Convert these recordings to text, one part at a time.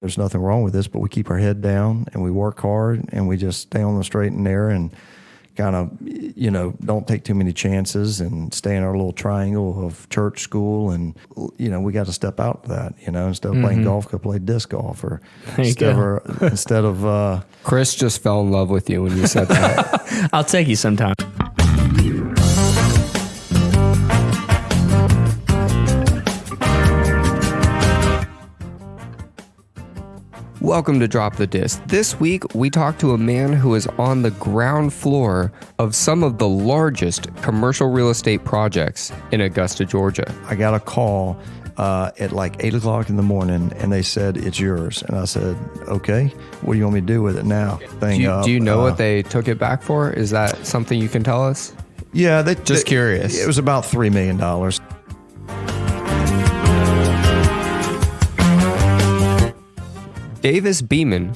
There's nothing wrong with this, but we keep our head down and we work hard and we just stay on the straight and narrow and kind of, don't take too many chances and stay in our little triangle of church, school, and, we got to step out of that, instead of playing golf, go play disc golf, or instead of Chris just fell in love with you when you said that. I'll take you sometime. Welcome to Drop the Disc. This week, we talk to a man who is on the ground floor of some of the largest commercial real estate projects in Augusta, Georgia. I got a call at like 8 o'clock in the morning, and they said, "It's yours." And I said, "Okay, what do you want me to do with it now?" Do you know what they took it back for? Is that something you can tell us? Yeah. Just curious. It was about $3 million. Davis Beman,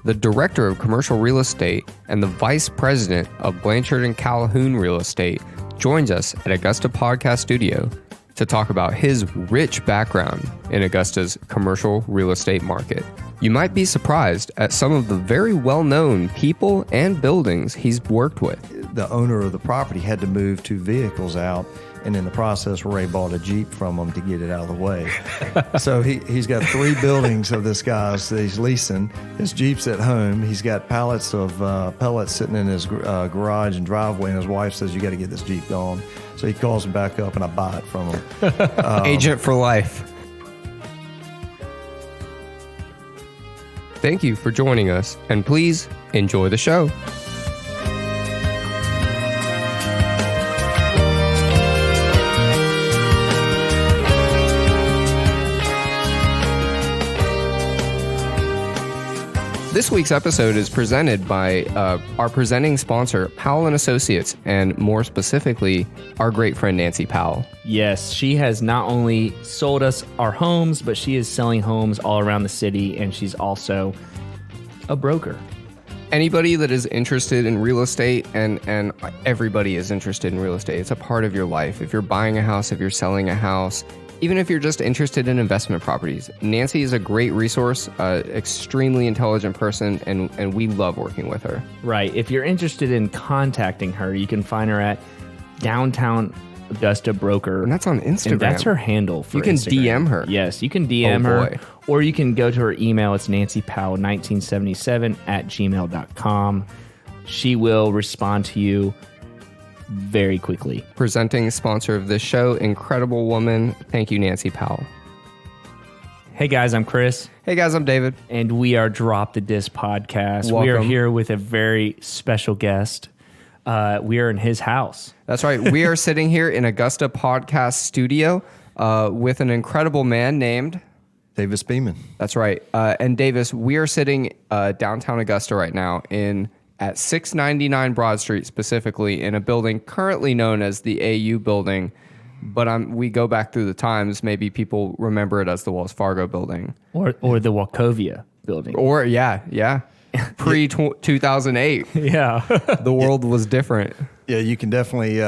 the director of commercial real estate and the vice president of Blanchard and Calhoun Real Estate, joins us at Augusta Podcast Studio to talk about his rich background in Augusta's commercial real estate market. You might be surprised at some of the very well-known people and buildings he's worked with. The owner of the property had to move 2 vehicles out, and in the process, Ray bought a Jeep from him to get it out of the way. So he's got 3 buildings of this guy's that he's leasing. His Jeep's at home. He's got pallets of pellets sitting in his garage and driveway, and his wife says, "You got to get this Jeep gone." So he calls him back up, and I buy it from him. Agent for life. Thank you for joining us, and please enjoy the show. This week's episode is presented by our presenting sponsor, Powell and Associates, and more specifically, our great friend Nancy Powell. Yes, she has not only sold us our homes, but she is selling homes all around the city, and she's also a broker. Anybody that is interested in real estate, and everybody is interested in real estate, it's a part of your life. If you're buying a house, if you're selling a house, even if you're just interested in investment properties, Nancy is a great resource, extremely intelligent person, and we love working with her. Right. If you're interested in contacting her, you can find her at Downtown Augusta Broker. And that's on Instagram. And that's her handle for You can Instagram. DM her. Yes, you can DM her. Boy. Or you can go to her email. It's nancypowell1977@gmail.com. She will respond to you very quickly. Presenting sponsor of this show, incredible woman. Thank you, Nancy Powell. Hey guys, I'm Chris. Hey guys, I'm David. And we are Drop the Disc Podcast. Welcome. We are here with a very special guest. We are in his house. That's right. We are sitting here in Augusta Podcast Studio with an incredible man named Davis Beman. That's right. And Davis, we are sitting downtown Augusta right now at 699 Broad Street, specifically in a building currently known as the AU building, but we go back through the times. Maybe people remember it as the Wells Fargo building. Or the Wachovia building. Or, yeah. Pre-2008. Yeah. The world was different. Yeah, you can definitely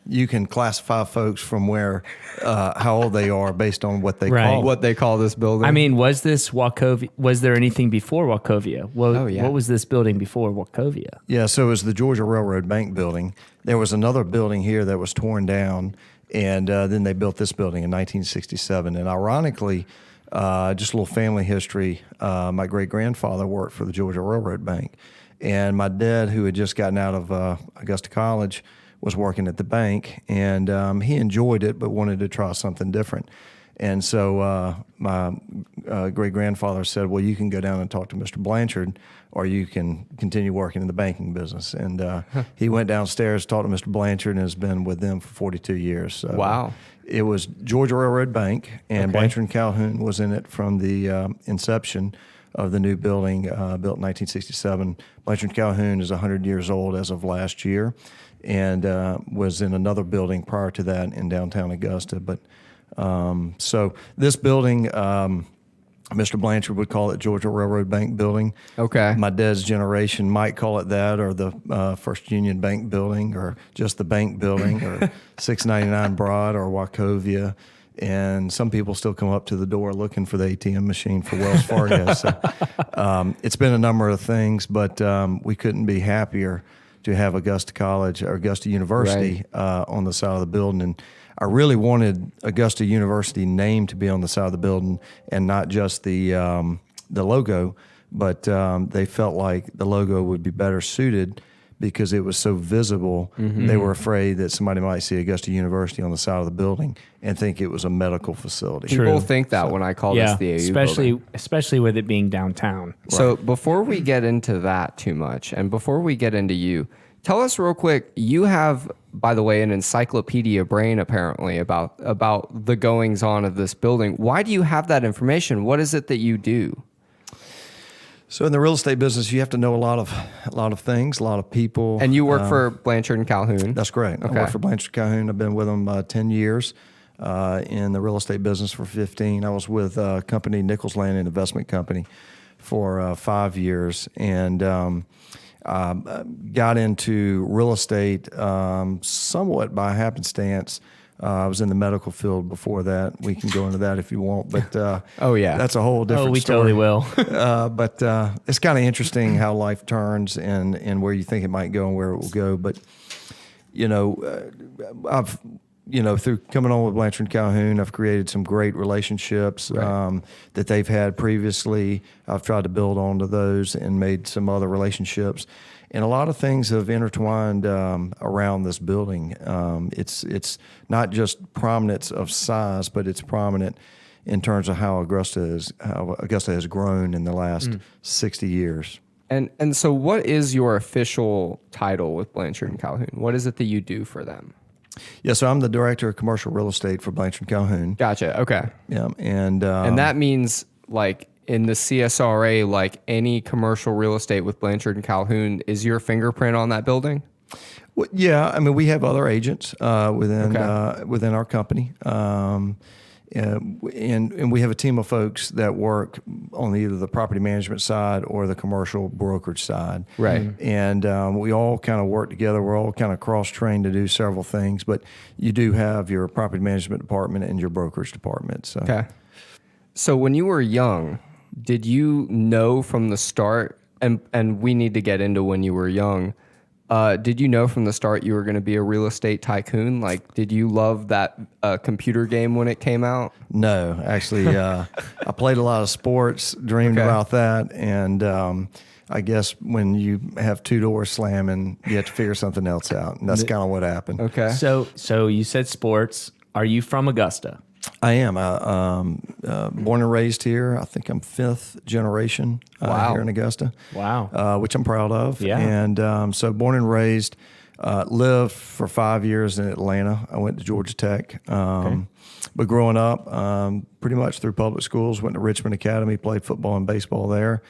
you can classify folks from where how old they are based on what they call what they call this building. I mean, was this Wachovia? Was there anything before Wachovia? What was this building before Wachovia? Yeah, so it was the Georgia Railroad Bank building. There was another building here that was torn down, and then they built this building in 1967. And ironically, just a little family history, my great-grandfather worked for the Georgia Railroad Bank. And my dad, who had just gotten out of Augusta College, was working at the bank, and he enjoyed it but wanted to try something different. And so my great-grandfather said, "Well, you can go down and talk to Mr. Blanchard, or you can continue working in the banking business." And he went downstairs, talked to Mr. Blanchard, and has been with them for 42 years. So, wow. It was Georgia Railroad Bank, and Blanchard and Calhoun was in it from the inception of the new building, built in 1967. Blanchard and Calhoun is 100 years old as of last year, and was in another building prior to that in downtown Augusta. But so this building, Mr. Blanchard would call it Georgia Railroad Bank Building. Okay. My dad's generation might call it that, or the First Union Bank Building, or just the bank building, or 699 Broad, or Wachovia. and some people still come up to the door looking for the ATM machine for Wells Fargo. So it's been a number of things, but we couldn't be happier to have Augusta College or Augusta University on the side of the building. And I really wanted Augusta University name to be on the side of the building and not just the logo, but they felt like the logo would be better suited because it was so visible. They were afraid that somebody might see Augusta University on the side of the building and think it was a medical facility. People think that when I call this the AU building. Especially with it being downtown. So before we get into that too much, and before we get into you, tell us real quick, you have, by the way, an encyclopedia brain apparently about the goings on of this building. Why do you have that information? What is it that you do? So in the real estate business, you have to know a lot of things, a lot of people. And you work for Blanchard and Calhoun? That's correct. Okay. I work for Blanchard Calhoun. I've been with them 10 years in the real estate business for 15. I was with a company, Nichols Land and Investment Company, for 5 years. And got into real estate somewhat by happenstance. I was in the medical field before that. We can go into that if you want, but that's a whole different we story. totally will. But it's kind of interesting how life turns and where you think it might go and where it will go. But I've through coming on with Blanchard and Calhoun, I've created some great relationships that they've had previously. I've tried to build onto those and made some other relationships. And a lot of things have intertwined around this building. It's not just prominence of size, but it's prominent in terms of how Augusta has grown in the last 60 years. And so what is your official title with Blanchard and Calhoun? What is it that you do for them? Yeah, so I'm the director of commercial real estate for Blanchard and Calhoun. Gotcha. Okay. Yeah, and that means like in the CSRA, like any commercial real estate with Blanchard and Calhoun, is your fingerprint on that building? Well, yeah, I mean we have other agents within our company, and we have a team of folks that work on either the property management side or the commercial brokerage side. Right. And we all kind of work together. We're all kind of cross-trained to do several things, but you do have your property management department and your brokerage department. So. Okay. So when you were young, did you know from the start, and we need to get into when you were young, did you know from the start you were going to be a real estate tycoon? Like, did you love that computer game when it came out? No, actually, I played a lot of sports, dreamed about that, and I guess when you have two doors slamming, you have to figure something else out, and that's kind of what happened. Okay. So you said sports. Are you from Augusta? I am. Born and raised here. I think I'm fifth generation here in Augusta. Wow. Which I'm proud of. Yeah. And so born and raised, lived for 5 years in Atlanta. I went to Georgia Tech. But growing up, pretty much through public schools, went to Richmond Academy, played football and baseball there.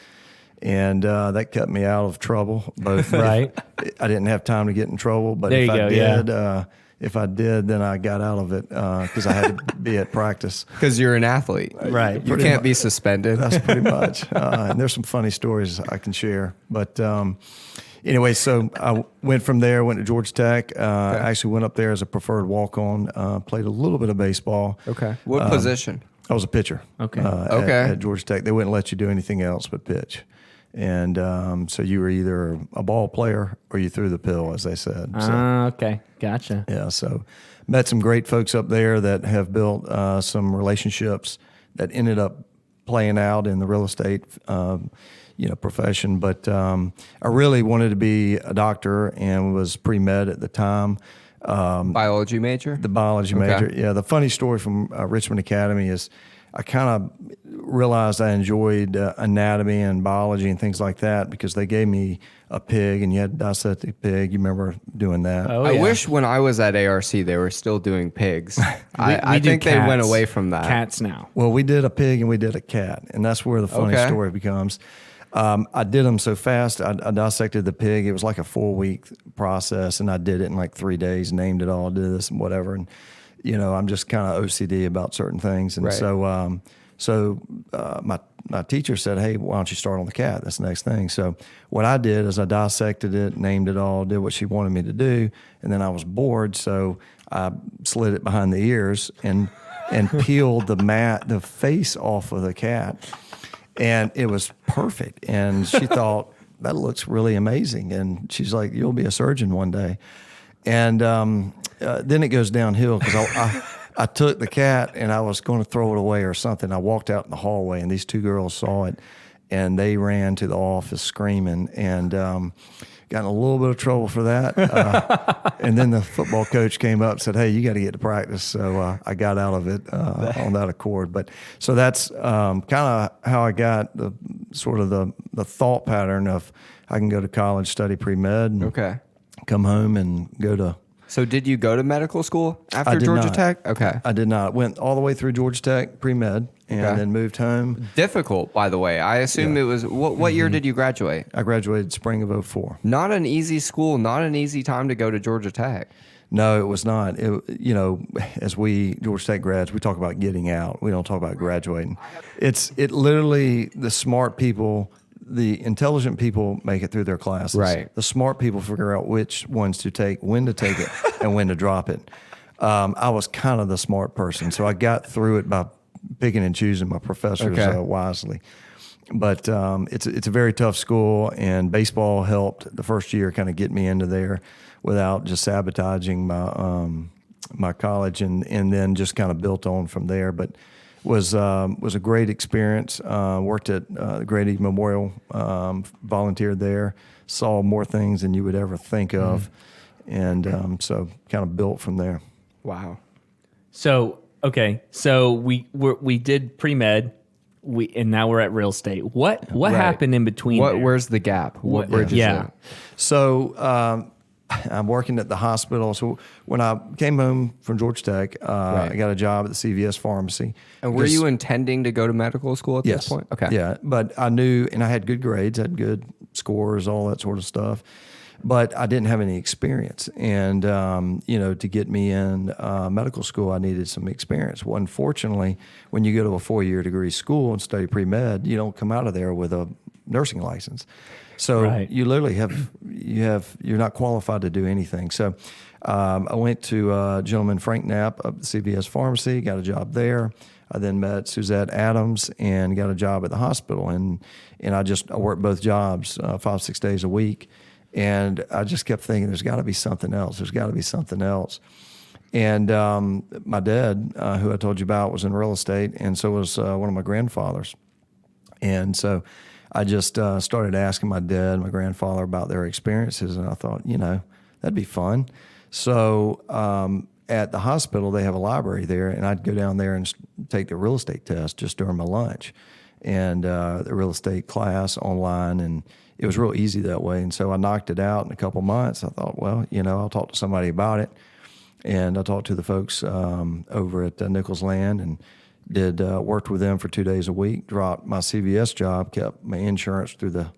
And that kept me out of trouble. Both. Right. I didn't have time to get in trouble, but There if you I go, did, if I did, then I got out of it because I had to be at practice. Because you're an athlete. Right. You can't be suspended. That's pretty much. And there's some funny stories I can share. But anyway, so I went from there, went to Georgia Tech. I actually went up there as a preferred walk-on, played a little bit of baseball. Okay. What position? I was a pitcher. Okay. At Georgia Tech. They wouldn't let you do anything else but pitch. And so you were either a ball player or you threw the pill, as they said. So, Okay. Gotcha. yeah, so met some great folks up there that have built some relationships that ended up playing out in the real estate profession. But I really wanted to be a doctor and was pre-med at the time. Biology major? The biology major. Yeah, the funny story from Richmond Academy is I kind of realized I enjoyed anatomy and biology and things like that because they gave me a pig and you had to dissect the pig. You remember doing that? Oh, I yeah. wish when I was at ARC they were still doing pigs. I We do think they went cats. away from that. Cats now. Well, we did a pig and we did a cat, and that's where the funny story becomes. I did them so fast. I dissected the pig. It was like a 4-week process, and I did it in like 3 days, named it all, did this and whatever. And, I'm just kind of OCD about certain things. And so my teacher said, hey, why don't you start on the cat? That's the next thing. So what I did is I dissected it, named it all, did what she wanted me to do, and then I was bored, so I slid it behind the ears. And and peeled the face off of the cat. And it was perfect. And she thought, that looks really amazing. And she's like, you'll be a surgeon one day. And then it goes downhill because I took the cat and I was going to throw it away or something. I walked out in the hallway and these two girls saw it and they ran to the office screaming and got in a little bit of trouble for that. And then the football coach came up and said, hey, you got to get to practice. So I got out of it on that accord. But so that's kind of how I got the sort of the thought pattern of I can go to college, study pre-med, and come home and go to. So did you go to medical school after I did Georgia not. Tech? Okay. I did not. Went all the way through Georgia Tech pre-med and then moved home. Difficult, by the way. I assume it was, what year did you graduate? I graduated spring of 04. Not an easy school, not an easy time to go to Georgia Tech. No, it was not. As Georgia Tech grads, we talk about getting out. We don't talk about graduating. It literally, the smart people, the intelligent people make it through their classes. Right. The smart people figure out which ones to take, when to take it, and when to drop it. I was kind of the smart person, so I got through it by picking and choosing my professors wisely. But it's a very tough school, and baseball helped the first year kind of get me into there without just sabotaging my college, and then just kind of built on from there. But was a great experience. Worked at Grady Memorial, volunteered there, saw more things than you would ever think of, and so kind of built from there. Wow. So we did pre-med, and now we're at real estate. What happened in between? Where's the gap? What bridges it? So I'm working at the hospital. So when I came home from Georgia Tech, I got a job at the CVS pharmacy. And were you intending to go to medical school at this point? Okay. Yeah, but I knew, and I had good grades, had good scores, all that sort of stuff. But I didn't have any experience. And, to get me in medical school, I needed some experience. Well, unfortunately, when you go to a 4-year degree school and study pre-med, you don't come out of there with a nursing license. So you literally you're not qualified to do anything. So I went to a gentleman, Frank Knapp, of the CVS pharmacy, got a job there. I then met Suzette Adams and got a job at the hospital. And I worked both jobs 5-6 days a week. And I just kept thinking, there's got to be something else. There's got to be something else. And my dad, who I told you about, was in real estate, and so was one of my grandfathers. And so I just started asking my dad and my grandfather about their experiences, and I thought, that'd be fun. So at the hospital, they have a library there, and I'd go down there and take the real estate test just during my lunch, and the real estate class online, and it was real easy that way. And so I knocked it out in a couple months. I thought, well, I'll talk to somebody about it. And I talked to the folks over at Nichols Land and worked with them for 2 days a week, dropped my CVS job, kept my insurance through the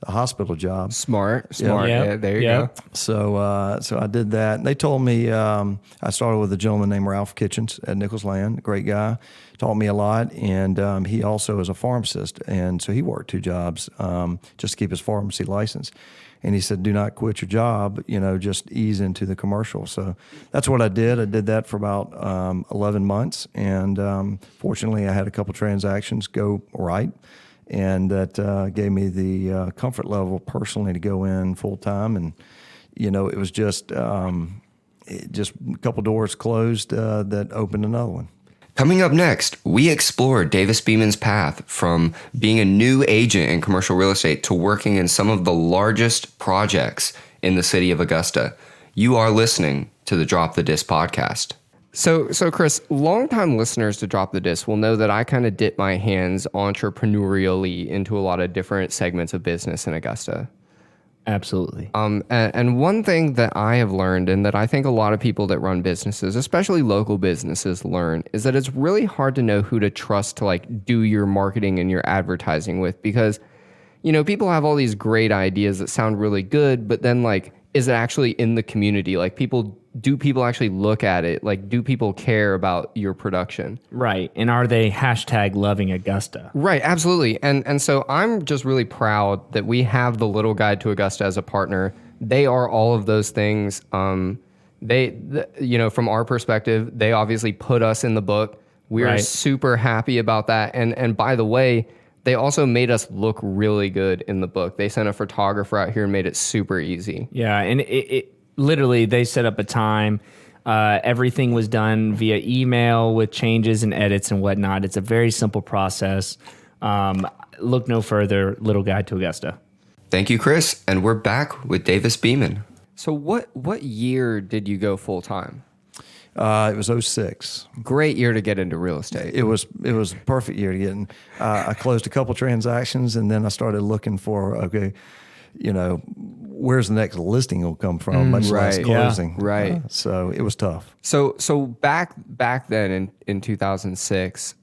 hospital job. Smart. Yeah, there you go. So I did that. And they told me, I started with a gentleman named Ralph Kitchens at Nichols Land, great guy, taught me a lot. And he also is a pharmacist. And so he worked 2 jobs just to keep his pharmacy license. And he said, do not quit your job, just ease into the commercial. So that's what I did. I did that for about 11 months. And fortunately, I had a couple transactions go right. And that gave me the comfort level personally to go in full time. And, it was just a couple doors closed that opened another one. Coming up next, we explore Davis Beman's path from being a new agent in commercial real estate to working in some of the largest projects in the city of Augusta. You are listening to the Drop the Disc podcast. So Chris, longtime listeners to Drop the Disc will know that I kind of dip my hands entrepreneurially into a lot of different segments of business in Augusta. Absolutely. And one thing that I have learned, and that I think a lot of people that run businesses, especially local businesses, learn, is that it's really hard to know who to trust to do your marketing and your advertising with, because, people have all these great ideas that sound really good, but then is it actually in the community? Do people actually look at it? Do people care about your production? Right. And are they #loving Augusta? Right. Absolutely. And so I'm just really proud that we have the Little Guide to Augusta as a partner. They are all of those things. From our perspective, they obviously put us in the book. We are Right. super happy about that. And by the way, they also made us look really good in the book. They sent a photographer out here and made it super easy. Yeah, and it literally they set up a time. Everything was done via email with changes and edits and whatnot. It's a very simple process. Look no further. Little Guide to Augusta. Thank you, Chris. And we're back with Davis Beman. So what year did you go full time? It was '06. Great year to get into real estate. It was a perfect year to get in. I closed a couple transactions, and then I started looking for, okay, where's the next listing will come from, much less right. closing. Yeah, right. So it was tough. So back then in 2006,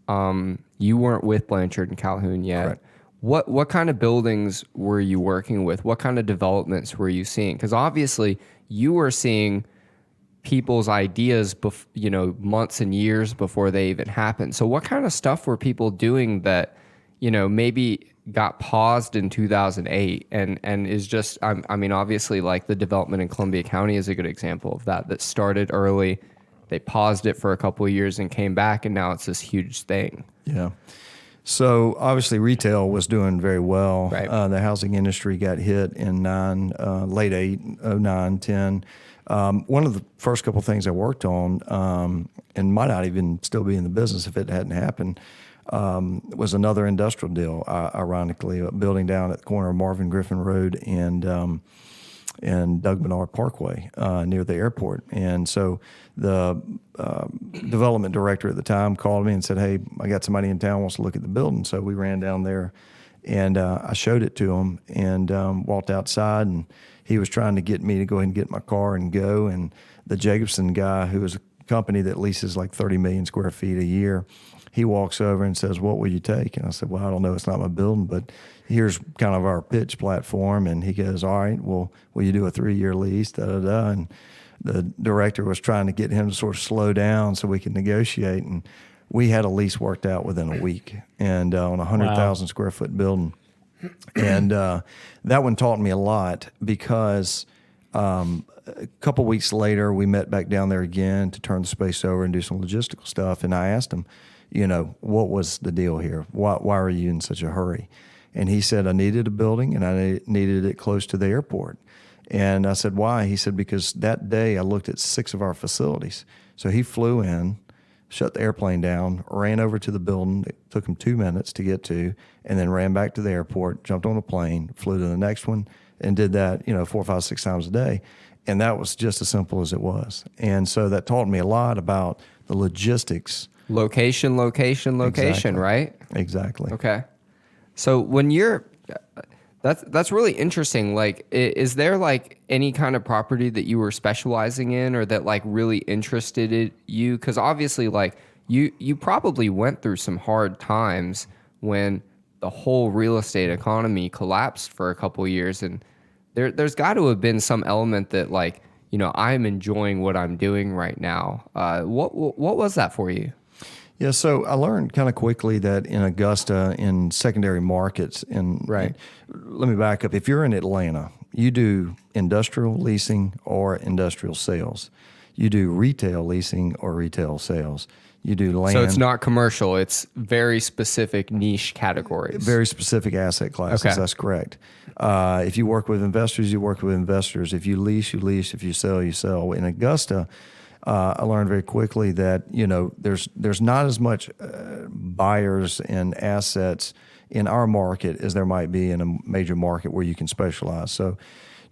you weren't with Blanchard and Calhoun yet. Correct. What kind of buildings were you working with? What kind of developments were you seeing? Because obviously you were seeing people's ideas, months and years before they even happened. So what kind of stuff were people doing that, maybe got paused in 2008 and is just, obviously like the development in Columbia County is a good example of that started early. They paused it for a couple of years and came back, and now it's this huge thing. Yeah. So obviously retail was doing very well. Right. The housing industry got hit in late 09, 10. One of the first couple of things I worked on, and might not even still be in the business if it hadn't happened, was another industrial deal, ironically, a building down at the corner of Marvin Griffin Road and Doug Bernard Parkway near the airport. And so the development director at the time called me and said, hey, I got somebody in town who wants to look at the building. So we ran down there, and I showed it to him and walked outside, and he was trying to get me to go ahead and get my car and go. And the Jacobson guy, who is a company that leases like 30 million square feet a year, he walks over and says, what will you take? And I said, well, I don't know. It's not my building, but here's kind of our pitch platform. And he goes, all right, well, will you do a 3-year lease? Da-da-da. And the director was trying to get him to sort of slow down so we could negotiate. And we had a lease worked out within a week, and on a 100,000 square foot building. And that one taught me a lot because a couple weeks later, we met back down there again to turn the space over and do some logistical stuff. And I asked him, what was the deal here? Why were you in such a hurry? And he said, I needed a building, and I needed it close to the airport. And I said, why? He said, because that day I looked at 6 of our facilities. So he flew in, shut the airplane down, ran over to the building. It took him 2 minutes to get to, and then ran back to the airport, jumped on a plane, flew to the next one, and did that, 4, 5, 6 times a day. And that was just as simple as it was. And so that taught me a lot about the logistics. Location, exactly. Right? Exactly. Okay. So when you're, that's really interesting. Like, is there like any kind of property that you were specializing in, or that like really interested you? Because obviously, like you probably went through some hard times when the whole real estate economy collapsed for a couple of years, and there's got to have been some element that like, I'm enjoying what I'm doing right now. What was that for you? Yeah, so I learned kind of quickly that in Augusta, in secondary markets, Right. Let me back up. If you're in Atlanta, you do industrial leasing or industrial sales. You do retail leasing or retail sales. You do land. So it's not commercial. It's very specific niche categories. Very specific asset classes. Okay. That's correct. If you work with investors, you work with investors. If you lease, you lease. If you sell, you sell. In Augusta, I learned very quickly that there's not as much buyers and assets in our market as there might be in a major market where you can specialize. So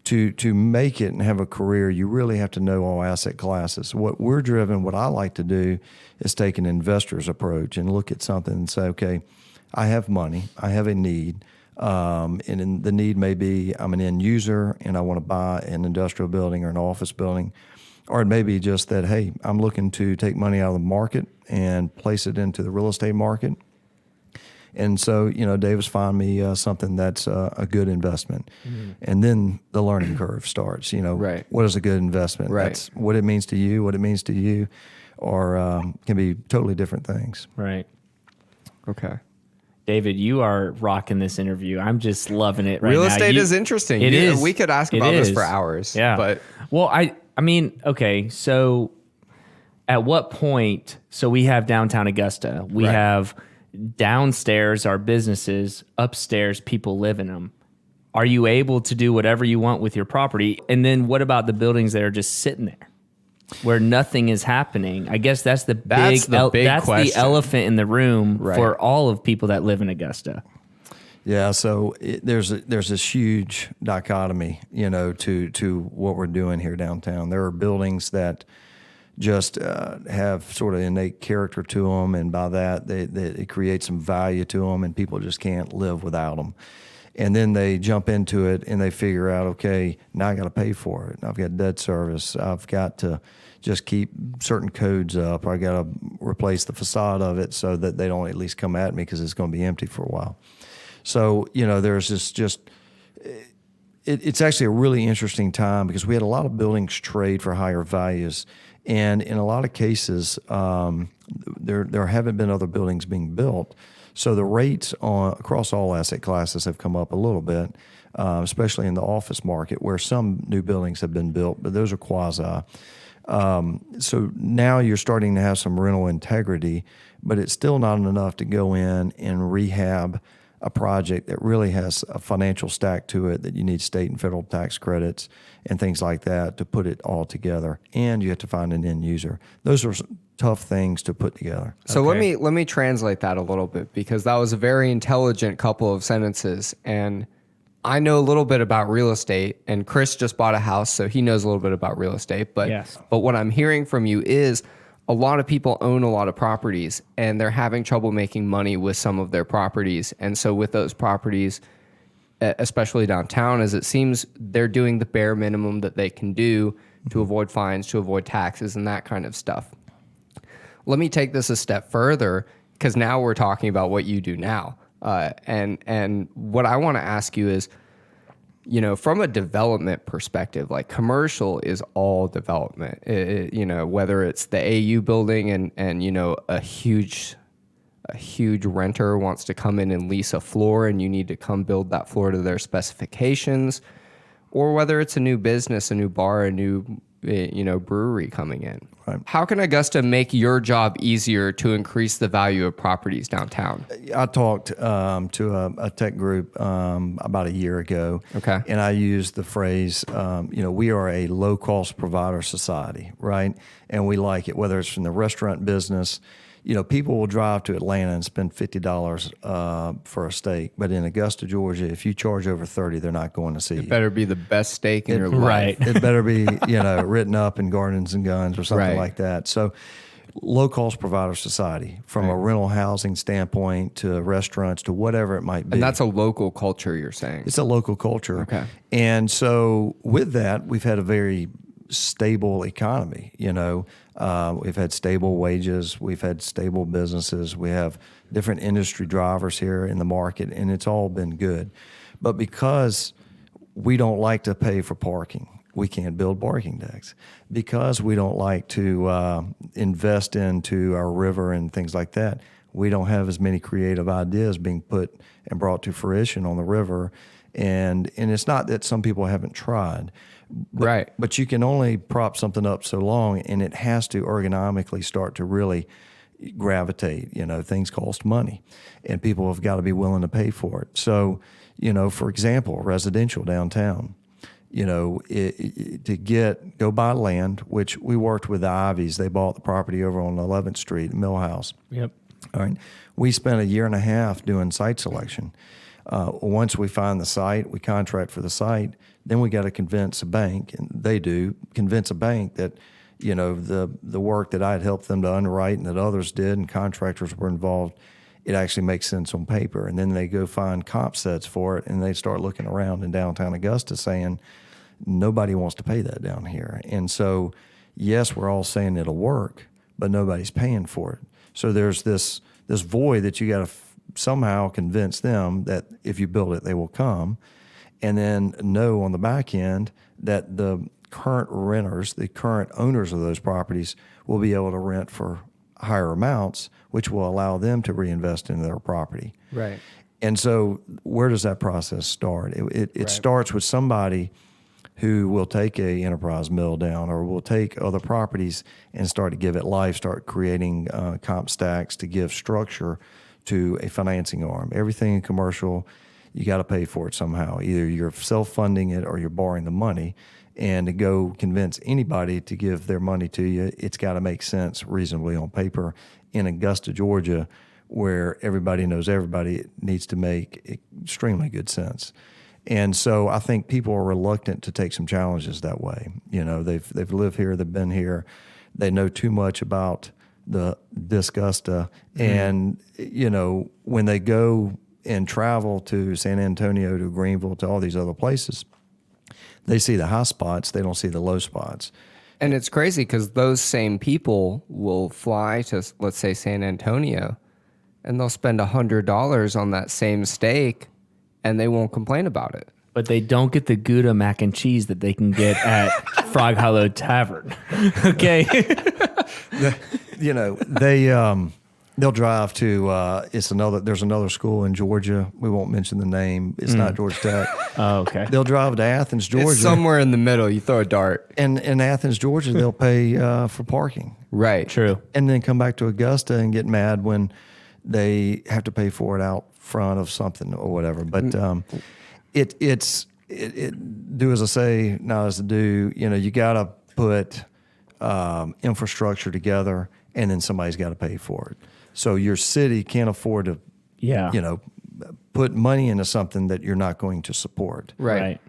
to make it and have a career, you really have to know all asset classes. What I like to do is take an investor's approach and look at something and say, okay, I have money, I have a need, and the need may be I'm an end user and I want to buy an industrial building or an office building. Or it may be just that, hey, I'm looking to take money out of the market and place it into the real estate market. And so, Davis found me something that's a good investment. Mm-hmm. And then the learning curve starts, Right. What is a good investment? Right. That's what it means to you, or can be totally different things. Right. Okay. David, you are rocking this interview. I'm just loving it right now. Real estate is interesting. It is. We could ask about this for hours. Yeah. But well, I mean, okay, so at what point, so we have downtown Augusta, we Right. have downstairs our businesses, upstairs people live in them. Are you able to do whatever you want with your property? And then what about the buildings that are just sitting there where nothing is happening? I guess that's the That's the big that's question. the elephant in the room Right. for all of people that live in Augusta. Yeah, so there's this huge dichotomy, to what we're doing here downtown. There are buildings that just have sort of innate character to them, and by that, it creates some value to them, and people just can't live without them. And then they jump into it, and they figure out, okay, now I got to pay for it. I've got debt service. I've got to just keep certain codes up. I got to replace the facade of it so that they don't at least come at me because it's going to be empty for a while. So, there's this it's actually a really interesting time because we had a lot of buildings trade for higher values. And in a lot of cases, there haven't been other buildings being built. So the rates across all asset classes have come up a little bit, especially in the office market where some new buildings have been built, but those are quasi. So now you're starting to have some rental integrity, but it's still not enough to go in and rehab a project that really has a financial stack to it, that you need state and federal tax credits and things like that to put it all together. And you have to find an end user. Those are tough things to put together. So let me translate that a little bit, because that was a very intelligent couple of sentences. And I know a little bit about real estate, and Chris just bought a house, so he knows a little bit about real estate. But Yes. But what I'm hearing from you is a lot of people own a lot of properties, and they're having trouble making money with some of their properties. And so with those properties, especially downtown, as it seems, they're doing the bare minimum that they can do to avoid fines, to avoid taxes, and that kind of stuff. Let me take this a step further, because now we're talking about what you do now. And what I want to ask you is, from a development perspective, like commercial is all development, whether it's the AU building and a huge renter wants to come in and lease a floor and you need to come build that floor to their specifications, or whether it's a new business, a new bar, a new brewery coming in. Right. How can Augusta make your job easier to increase the value of properties downtown? I talked to a tech group about a year ago. Okay. And I used the phrase, we are a low-cost provider society, right? And we like it, whether it's from the restaurant business. People will drive to Atlanta and spend $50 for a steak. But in Augusta, Georgia, if you charge over $30, they're not going to see you. It better be the best steak in your life. Right. It better be, written up in Gardens and Guns or something Right. like that. So low-cost provider society, from a rental housing standpoint to restaurants to whatever it might be. And that's a local culture, you're saying? It's a local culture. Okay. And so with that, we've had a very stable economy. We've had stable wages, we've had stable businesses, we have different industry drivers here in the market, and it's all been good. But because we don't like to pay for parking, we can't build parking decks. Because we don't like to invest into our river and things like that, we don't have as many creative ideas being put and brought to fruition on the river. And it's not that some people haven't tried. Right. But you can only prop something up so long, and it has to ergonomically start to really gravitate. Things cost money, and people have got to be willing to pay for it. So, for example, residential downtown, go buy land, which we worked with the Ivies. They bought the property over on 11th Street, Millhouse. Yep. All right. We spent a year and a half doing site selection. Once we find the site, we contract for the site, then we got to convince a bank, and convince a bank that, the work that I had helped them to underwrite and that others did and contractors were involved, it actually makes sense on paper. And then they go find comp sets for it, and they start looking around in downtown Augusta saying, nobody wants to pay that down here. And so, yes, we're all saying it'll work, but nobody's paying for it. So there's this void that you got to somehow convince them that if you build it, they will come, and then know on the back end that the current renters, the current owners of those properties, will be able to rent for higher amounts, which will allow them to reinvest into their property. Right. And so where does that process start? It Right. starts with somebody who will take a enterprise mill down or will take other properties and start to give it life, start creating comp stacks to give structure to a financing arm. Everything in commercial, you got to pay for it somehow. Either you're self-funding it or you're borrowing the money. And to go convince anybody to give their money to you, it's got to make sense reasonably on paper. In Augusta, Georgia, where everybody knows everybody, it needs to make extremely good sense. And so I think people are reluctant to take some challenges that way. They've lived here, they've been here, they know too much about this Augusta. And, when they go and travel to San Antonio, to Greenville, to all these other places, they see the high spots, they don't see the low spots. And it's crazy because those same people will fly to, let's say, San Antonio, and they'll spend $100 on that same steak, and they won't complain about it. But they don't get the Gouda mac and cheese that they can get at Frog Hollow Tavern. Okay. They'll drive to there's another school in Georgia. We won't mention the name. It's not Georgia Tech. Oh, okay. They'll drive to Athens, Georgia. It's somewhere in the middle. You throw a dart. And in Athens, Georgia, they'll pay for parking. Right. True. And then come back to Augusta and get mad when they have to pay for it out front of something or whatever. But it's do as I say, not as I do. You got to put infrastructure together, and then somebody's got to pay for it. So your city can't afford to, put money into something that you're not going to support. Right.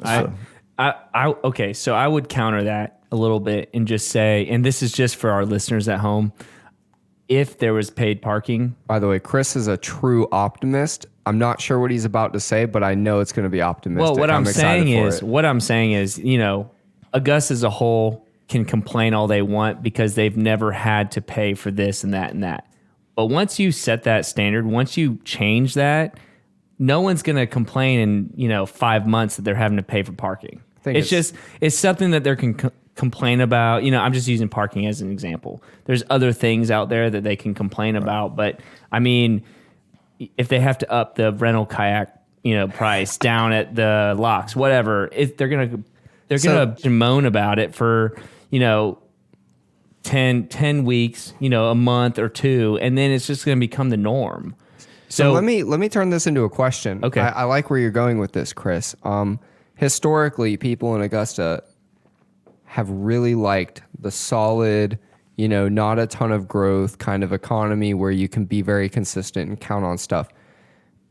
So, Okay, so I would counter that a little bit and just say, and this is just for our listeners at home, if there was paid parking. By the way, Chris is a true optimist. I'm not sure what he's about to say, but I know it's going to be optimistic. Well, what I'm saying excited is, Augusta as a whole can complain all they want because they've never had to pay for this and that and that. But once you set that standard, once you change that, no one's going to complain in 5 months that they're having to pay for parking. It's something that they can complain about. I'm just using parking as an example. There's other things out there that they can complain about, but I mean, if they have to up the rental kayak, price down at the locks, whatever, they're gonna moan about it for 10 weeks, a month or two, and then it's just going to become the norm. So let me turn this into a question. Okay. I like where you're going with this, Chris. Historically, people in Augusta have really liked the solid, not a ton of growth kind of economy where you can be very consistent and count on stuff.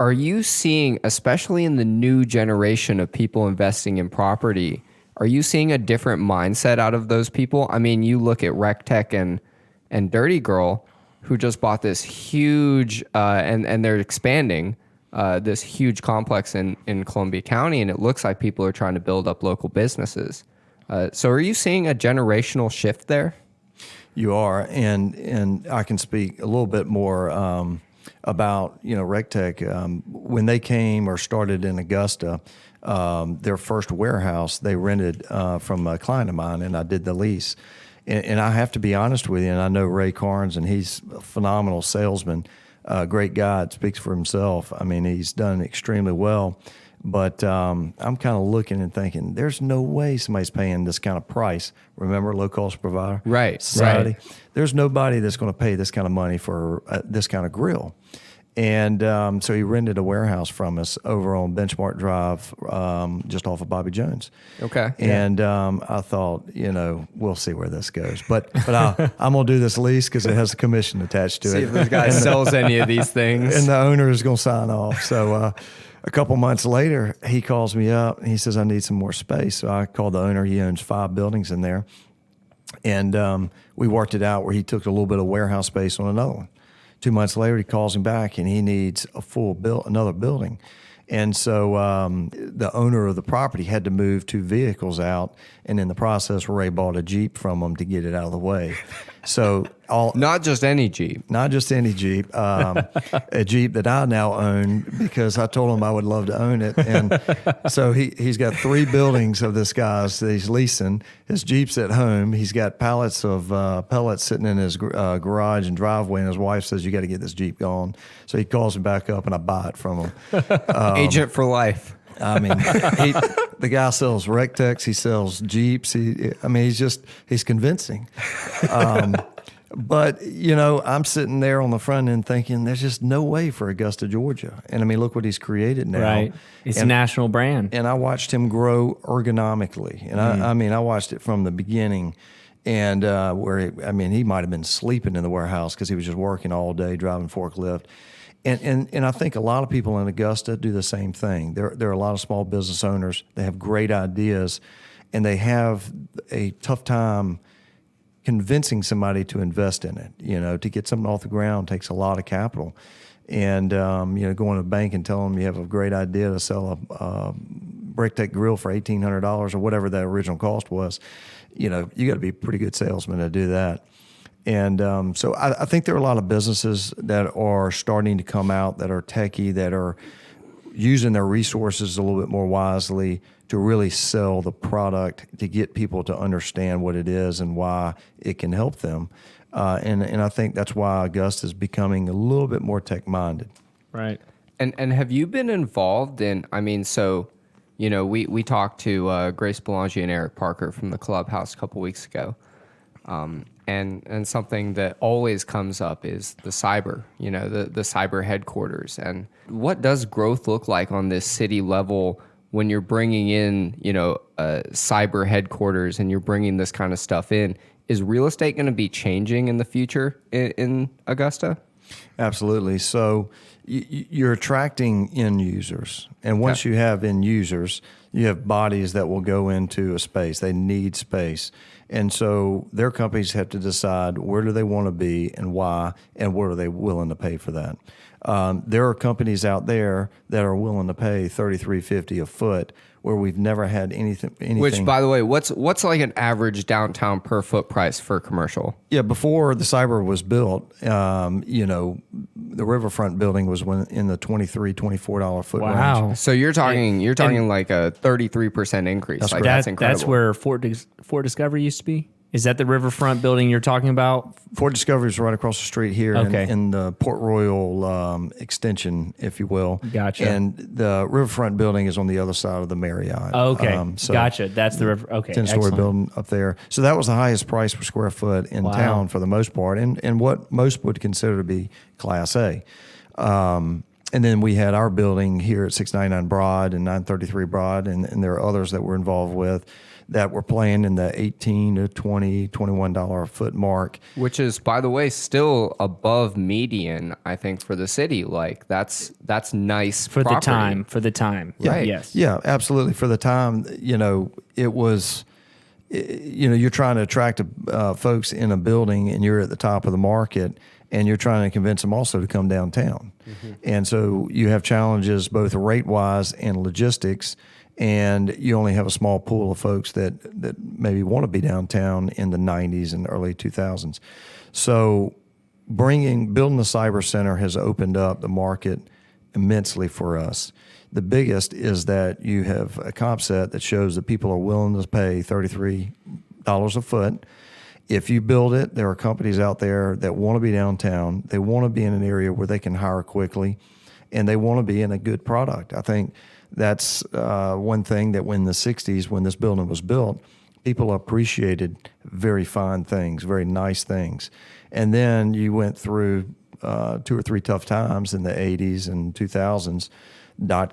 Are you seeing, especially in the new generation of people investing in property, are you seeing a different mindset out of those people? I mean, you look at Rec Tec and Dirty Gurl, who just bought this huge, and they're expanding this huge complex in Columbia County, and it looks like people are trying to build up local businesses. So are you seeing a generational shift there? You are, and I can speak a little bit more about Rec Tec. When they came or started in Augusta, their first warehouse they rented from a client of mine, and I did the lease. And I have to be honest with you, and I know Ray Carnes, and he's a phenomenal salesman, great guy. It speaks for himself. I mean, he's done extremely well. But I'm kind of looking and thinking, there's no way somebody's paying this kind of price. Remember, low-cost provider society? Right. There's nobody that's going to pay this kind of money for this kind of grill. And so he rented a warehouse from us over on Benchmark Drive, just off of Bobby Jones. Okay. And I thought, we'll see where this goes. But I'm going to do this lease because it has a commission attached to it. See if this guy sells any of these things. And the owner is going to sign off. So a couple months later, he calls me up and he says, I need some more space. So I called the owner. He owns 5 buildings in there. And we worked it out where he took a little bit of warehouse space on another one. 2 months later, he calls him back and he needs another building. And so the owner of the property had to move 2 vehicles out, and in the process, Ray bought a Jeep from him to get it out of the way. So not just any Jeep, a Jeep that I now own because I told him I would love to own it. And so he's got 3 buildings of this guy's that he's leasing. His Jeep's at home. He's got pallets of pellets sitting in his garage and driveway, and his wife says, you got to get this Jeep gone. So he calls me back up, and I buy it from him. agent for life. I mean, The guy sells Rec Tecs. He sells Jeeps. He's convincing. But, I'm sitting there on the front end thinking there's just no way for Augusta, Georgia. And I mean, look what he's created now. Right. It's a national brand. And I watched him grow ergonomically. And I watched it from the beginning. And he might have been sleeping in the warehouse because he was just working all day, driving forklift. And I think a lot of people in Augusta do the same thing. There are a lot of small business owners. They have great ideas, and they have a tough time convincing somebody to invest in it. To get something off the ground takes a lot of capital. And, going to a bank and telling them you have a great idea to sell a Rec Tec Grill for $1,800 or whatever that original cost was, you got to be a pretty good salesman to do that. And so I think there are a lot of businesses that are starting to come out that are techie, that are using their resources a little bit more wisely to really sell the product, to get people to understand what it is and why it can help them. And I think that's why Augusta is becoming a little bit more tech-minded. Right. And have you been involved in, we talked to Grace Belanger and Eric Parker from the Clubhouse a couple weeks ago. And something that always comes up is the cyber, the cyber headquarters. And what does growth look like on this city level when you're bringing in, cyber headquarters and you're bringing this kind of stuff in? Is real estate going to be changing in the future in Augusta? Absolutely. So you're attracting end users. And once you have end users, you have bodies that will go into a space. They need space. And so their companies have to decide where do they want to be and why, and what are they willing to pay for that. There are companies out there that are willing to pay $33.50 a foot where we've never had anything. Which, by the way, what's like an average downtown per foot price for commercial? Yeah, before the cyber was built, the Riverfront building was in the $23, $24 foot range. Wow. So you're talking like a 33% increase. That's incredible. That's where Fort Discovery used to be? Is that the Riverfront building you're talking about? Fort Discovery is right across the street here Okay. in the Port Royal extension, if you will. Gotcha. And the Riverfront building is on the other side of the Marriott. Okay. Gotcha. That's the river. Okay. 10-story Excellent. building up there. So that was the highest price per square foot in town for the most part, and what most would consider to be Class A. And then we had our building here at 699 Broad and 933 Broad, and there are others that we're involved with that were playing in the $18 to $20, $21 a foot mark. Which is, by the way, still above median, I think, for the city. Like, that's nice For property. the time. Yeah. Right. Yes. Yeah, absolutely. For the time, it was, you're trying to attract folks in a building and you're at the top of the market and you're trying to convince them also to come downtown. Mm-hmm. And so you have challenges both rate-wise and logistics, and you only have a small pool of folks that maybe want to be downtown in the 90s and early 2000s. So building the cyber center has opened up the market immensely for us. The biggest is that you have a comp set that shows that people are willing to pay $33 a foot. If you build it, there are companies out there that want to be downtown. They want to be in an area where they can hire quickly, and they want to be in a good product. I think that's one thing that when the 60s, when this building was built, people appreciated very fine things, very nice things. And then you went through 2 or 3 tough times in the 80s and 2000s,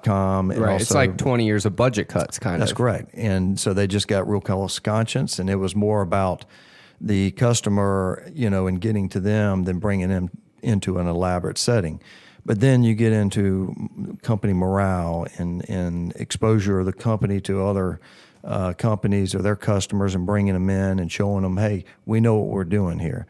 .com. And right, also, it's like 20 years of budget cuts, kind of. That's correct. And so they just got real conscience, and it was more about the customer, and getting to them than bringing them into an elaborate setting. But then you get into company morale and exposure of the company to other companies or their customers and bringing them in and showing them, hey, we know what we're doing here.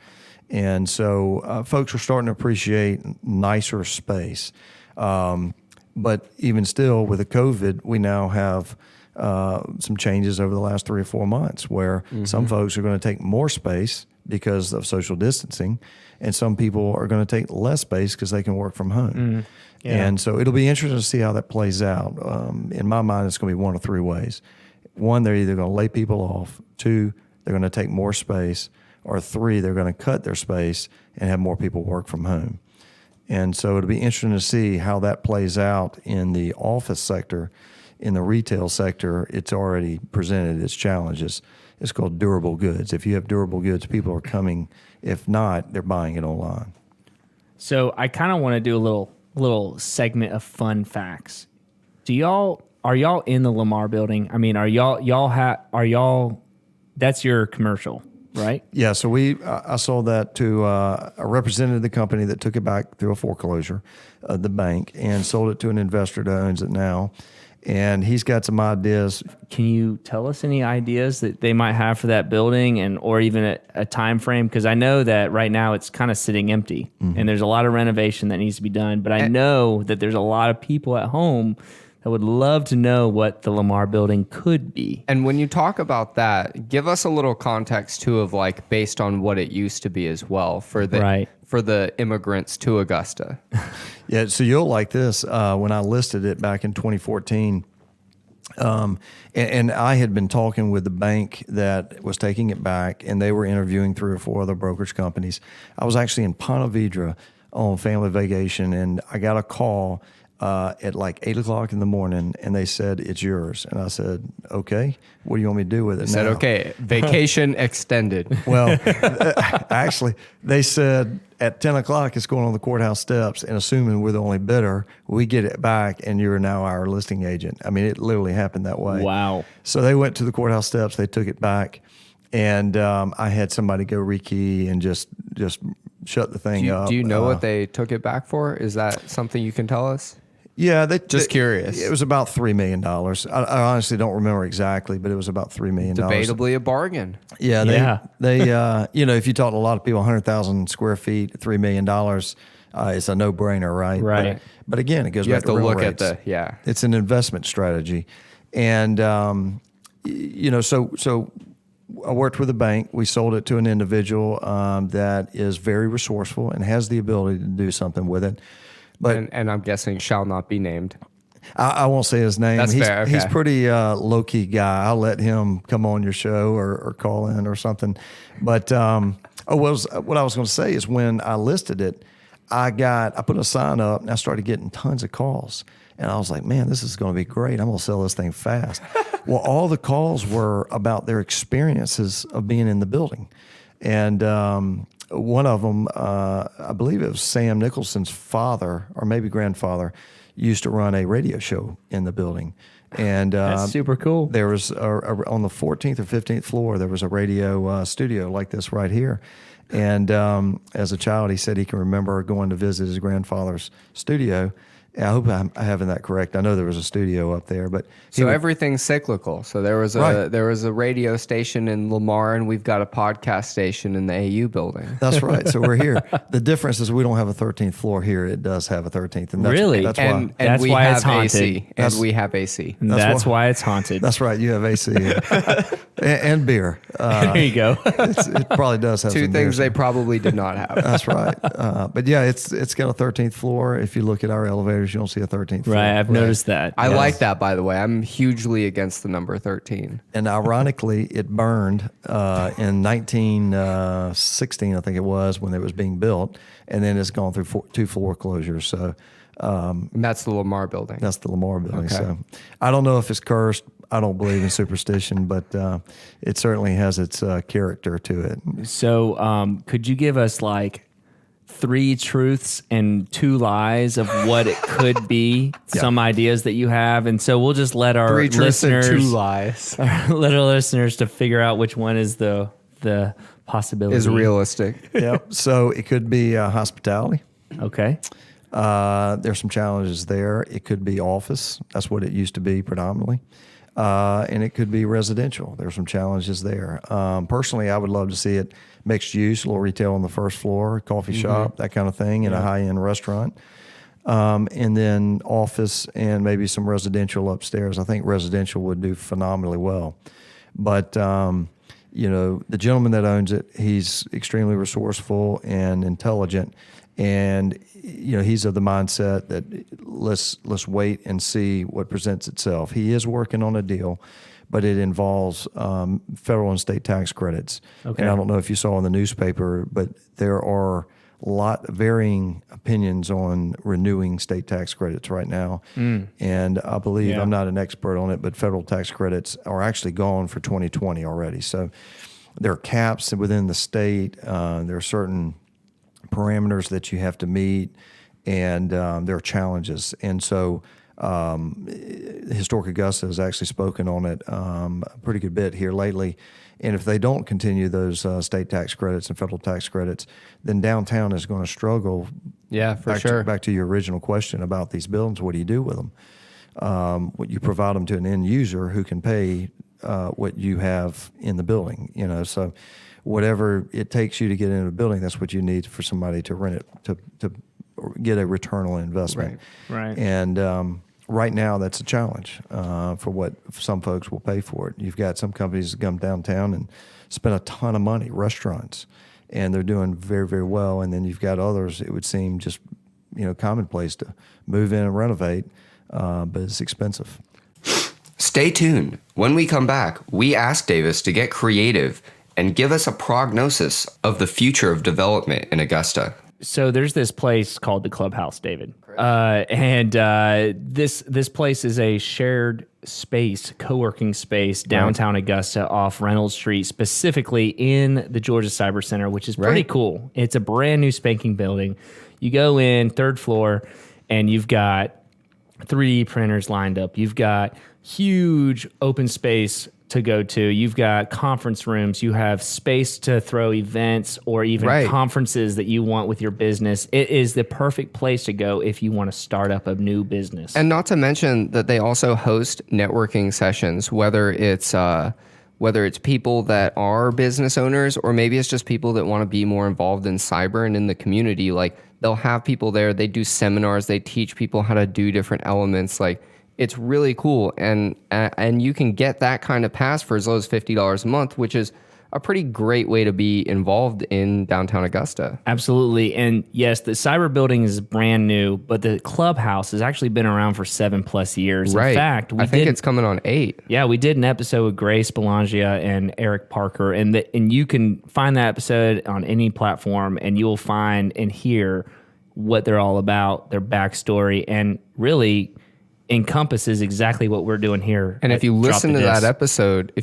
And so folks are starting to appreciate nicer space. But even still, with the COVID, we now have some changes over the last 3 or 4 months where some folks are going to take more space because of social distancing, and some people are going to take less space because they can work from home. Yeah. And so it'll be interesting to see how that plays out. In my mind, it's going to be 1 of 3 ways. 1, they're either going to lay people off. 2, they're going to take more space. Or 3, they're going to cut their space and have more people work from home. And so it'll be interesting to see how that plays out in the office sector in the retail sector, it's already presented its challenges. It's called durable goods. If you have durable goods, people are coming. If not, they're buying it online. So I kind of want to do a little segment of fun facts. Are y'all in the Lamar Building? I mean, are y'all? That's your commercial, right? Yeah. So I sold that to a representative of the company that took it back through a foreclosure, the bank, and sold it to an investor that owns it now. And he's got some ideas. Can you tell us any ideas that they might have for that building, or even a time frame? Because I know that right now it's kind of sitting empty, and there's a lot of renovation that needs to be done. But I know that there's a lot of people at home that would love to know what the Lamar Building could be. And when you talk about that, give us a little context too of like based on what it used to be as well for the immigrants to Augusta. Yeah, so you'll like this. When I listed it back in 2014, and I had been talking with the bank that was taking it back, and they were interviewing 3 or 4 other brokerage companies. I was actually in Ponte Vedra on family vacation, and I got a call at like 8 o'clock in the morning, and they said, "It's yours." And I said, "Okay, what do you want me to do with it?" They said, "Okay, vacation extended." Well, actually, they said at 10 o'clock it's going on the courthouse steps, and assuming we're the only bidder, we get it back, and you're now our listing agent. I mean, it literally happened that way. Wow. So they went to the courthouse steps, they took it back, and I had somebody go rekey and just shut the thing up. Do you know what they took it back for? Is that something you can tell us? Yeah, curious. It was about $3 million. I honestly don't remember exactly, but it was about $3 million. Debatably a bargain. Yeah, they if you talk to a lot of people, 100,000 square feet, $3 million, it's a no-brainer, right? Right. But again, it goes You back have to real look rates. at It's an investment strategy, and so I worked with a bank. We sold it to an individual that is very resourceful and has the ability to do something with it. But and I'm guessing shall not be named. I won't say his name. That's fair. Okay. He's pretty low-key guy. I'll let him come on your show or call in or something. But what I was going to say is when I listed it, I put a sign up and I started getting tons of calls. And I was like, man, this is going to be great. I'm going to sell this thing fast. Well, all the calls were about their experiences of being in the building. And one of them, I believe it was Sam Nicholson's father or maybe grandfather, used to run a radio show in the building. And That's super cool. There was on the 14th or 15th floor, there was a radio studio like this right here. And as a child, he said he can remember going to visit his grandfather's studio. I hope I'm having that correct. I know there was a studio up there, but Everything's cyclical. So there was a radio station in Lamar, and we've got a podcast station in the AU building. That's right. So we're here. The difference is we don't have a 13th floor here. It does have a 13th, and Really? That's why. And That's we why have it's haunted. AC. And we have AC. That's why it's haunted. That's right. You have AC and beer. There you go. It probably does have Two some things beer. they probably did not have. That's right. But yeah, it's got a 13th floor. If you look at our elevators, you don't see a 13th floor. Right, I've noticed that. I like that, by the way. I'm hugely against the number 13. And ironically, it burned in 1916, I think it was, when it was being built. And then it's gone through 2 foreclosures. So And that's the Lamar Building. that's the Lamar Building. Okay. So I don't know if it's cursed. I don't believe in superstition, but it certainly has its character to it. So, could you give us like 3 truths and 2 lies of what it could be? Some ideas that you have, and so we'll just let our 3 truths and listeners 2 lies. let our listeners to figure out which one is the possibility. Is realistic. Yep. So it could be hospitality. Okay. There's some challenges there. It could be office. That's what it used to be predominantly. And it could be residential. There's some challenges there. Personally, I would love to see it mixed use, a little retail on the first floor, coffee shop, that kind of thing, and a high-end restaurant. And then office and maybe some residential upstairs. I think residential would do phenomenally well. But, the gentleman that owns it, he's extremely resourceful and intelligent. And, he's of the mindset that let's wait and see what presents itself. He is working on a deal, but it involves federal and state tax credits. Okay. And I don't know if you saw in the newspaper, but there are lot varying opinions on renewing state tax credits right now. And I believe, I'm not an expert on it, but federal tax credits are actually gone for 2020 already. So there are caps within the state. There are certain parameters that you have to meet, and there are challenges. And so Historic Augusta has actually spoken on it a pretty good bit here lately. And if they don't continue those state tax credits and federal tax credits, then downtown is going to struggle. Yeah, for sure. Back to your original question about these buildings, what do you do with them? You provide them to an end user who can pay what you have in the building. So whatever it takes you to get into a building, that's what you need for somebody to rent it to get a return on investment. Right. And right now, that's a challenge for what some folks will pay for it. You've got some companies that come downtown and spend a ton of money, restaurants, and they're doing very, very well. And then you've got others, it would seem just commonplace to move in and renovate, but it's expensive. Stay tuned. When we come back, we ask Davis to get creative and give us a prognosis of the future of development in Augusta. So there's this place called TheClubhou.se, David, and this place is a shared space, co-working space downtown Augusta off Reynolds Street, specifically in the Georgia Cyber Center, which is pretty cool. It's a brand new spanking building. You go in, third floor, and you've got 3D printers lined up. You've got huge open space to go to. You've got conference rooms. You have space to throw events or even conferences that you want with your business. It is the perfect place to go if you want to start up a new business. And not to mention that they also host networking sessions, whether it's people that are business owners or maybe it's just people that want to be more involved in cyber and in the community. Like, they'll have people there. They do seminars. They teach people how to do different elements. Like, it's really cool, and you can get that kind of pass for as low as $50 a month, which is a pretty great way to be involved in downtown Augusta. Absolutely. And yes, the cyber building is brand new, but the clubhouse has actually been around for 7+ years. Right. In fact, I think it's coming on 8. Yeah, we did an episode with Grace Belangia and Eric Parker, and you can find that episode on any platform, and you will find and hear what they're all about, their backstory, and really encompasses exactly what we're doing here. And if you listen to that episode,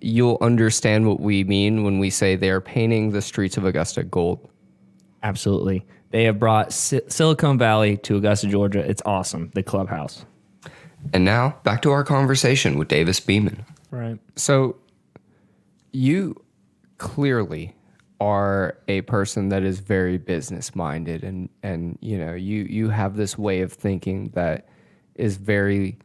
you'll understand what we mean when we say they are painting the streets of Augusta gold. Absolutely. They have brought Silicon Valley to Augusta, Georgia. It's awesome. The Clubhouse. And now back to our conversation with Davis Beman. Right. So you clearly are a person that is very business minded, and you have this way of thinking that is very,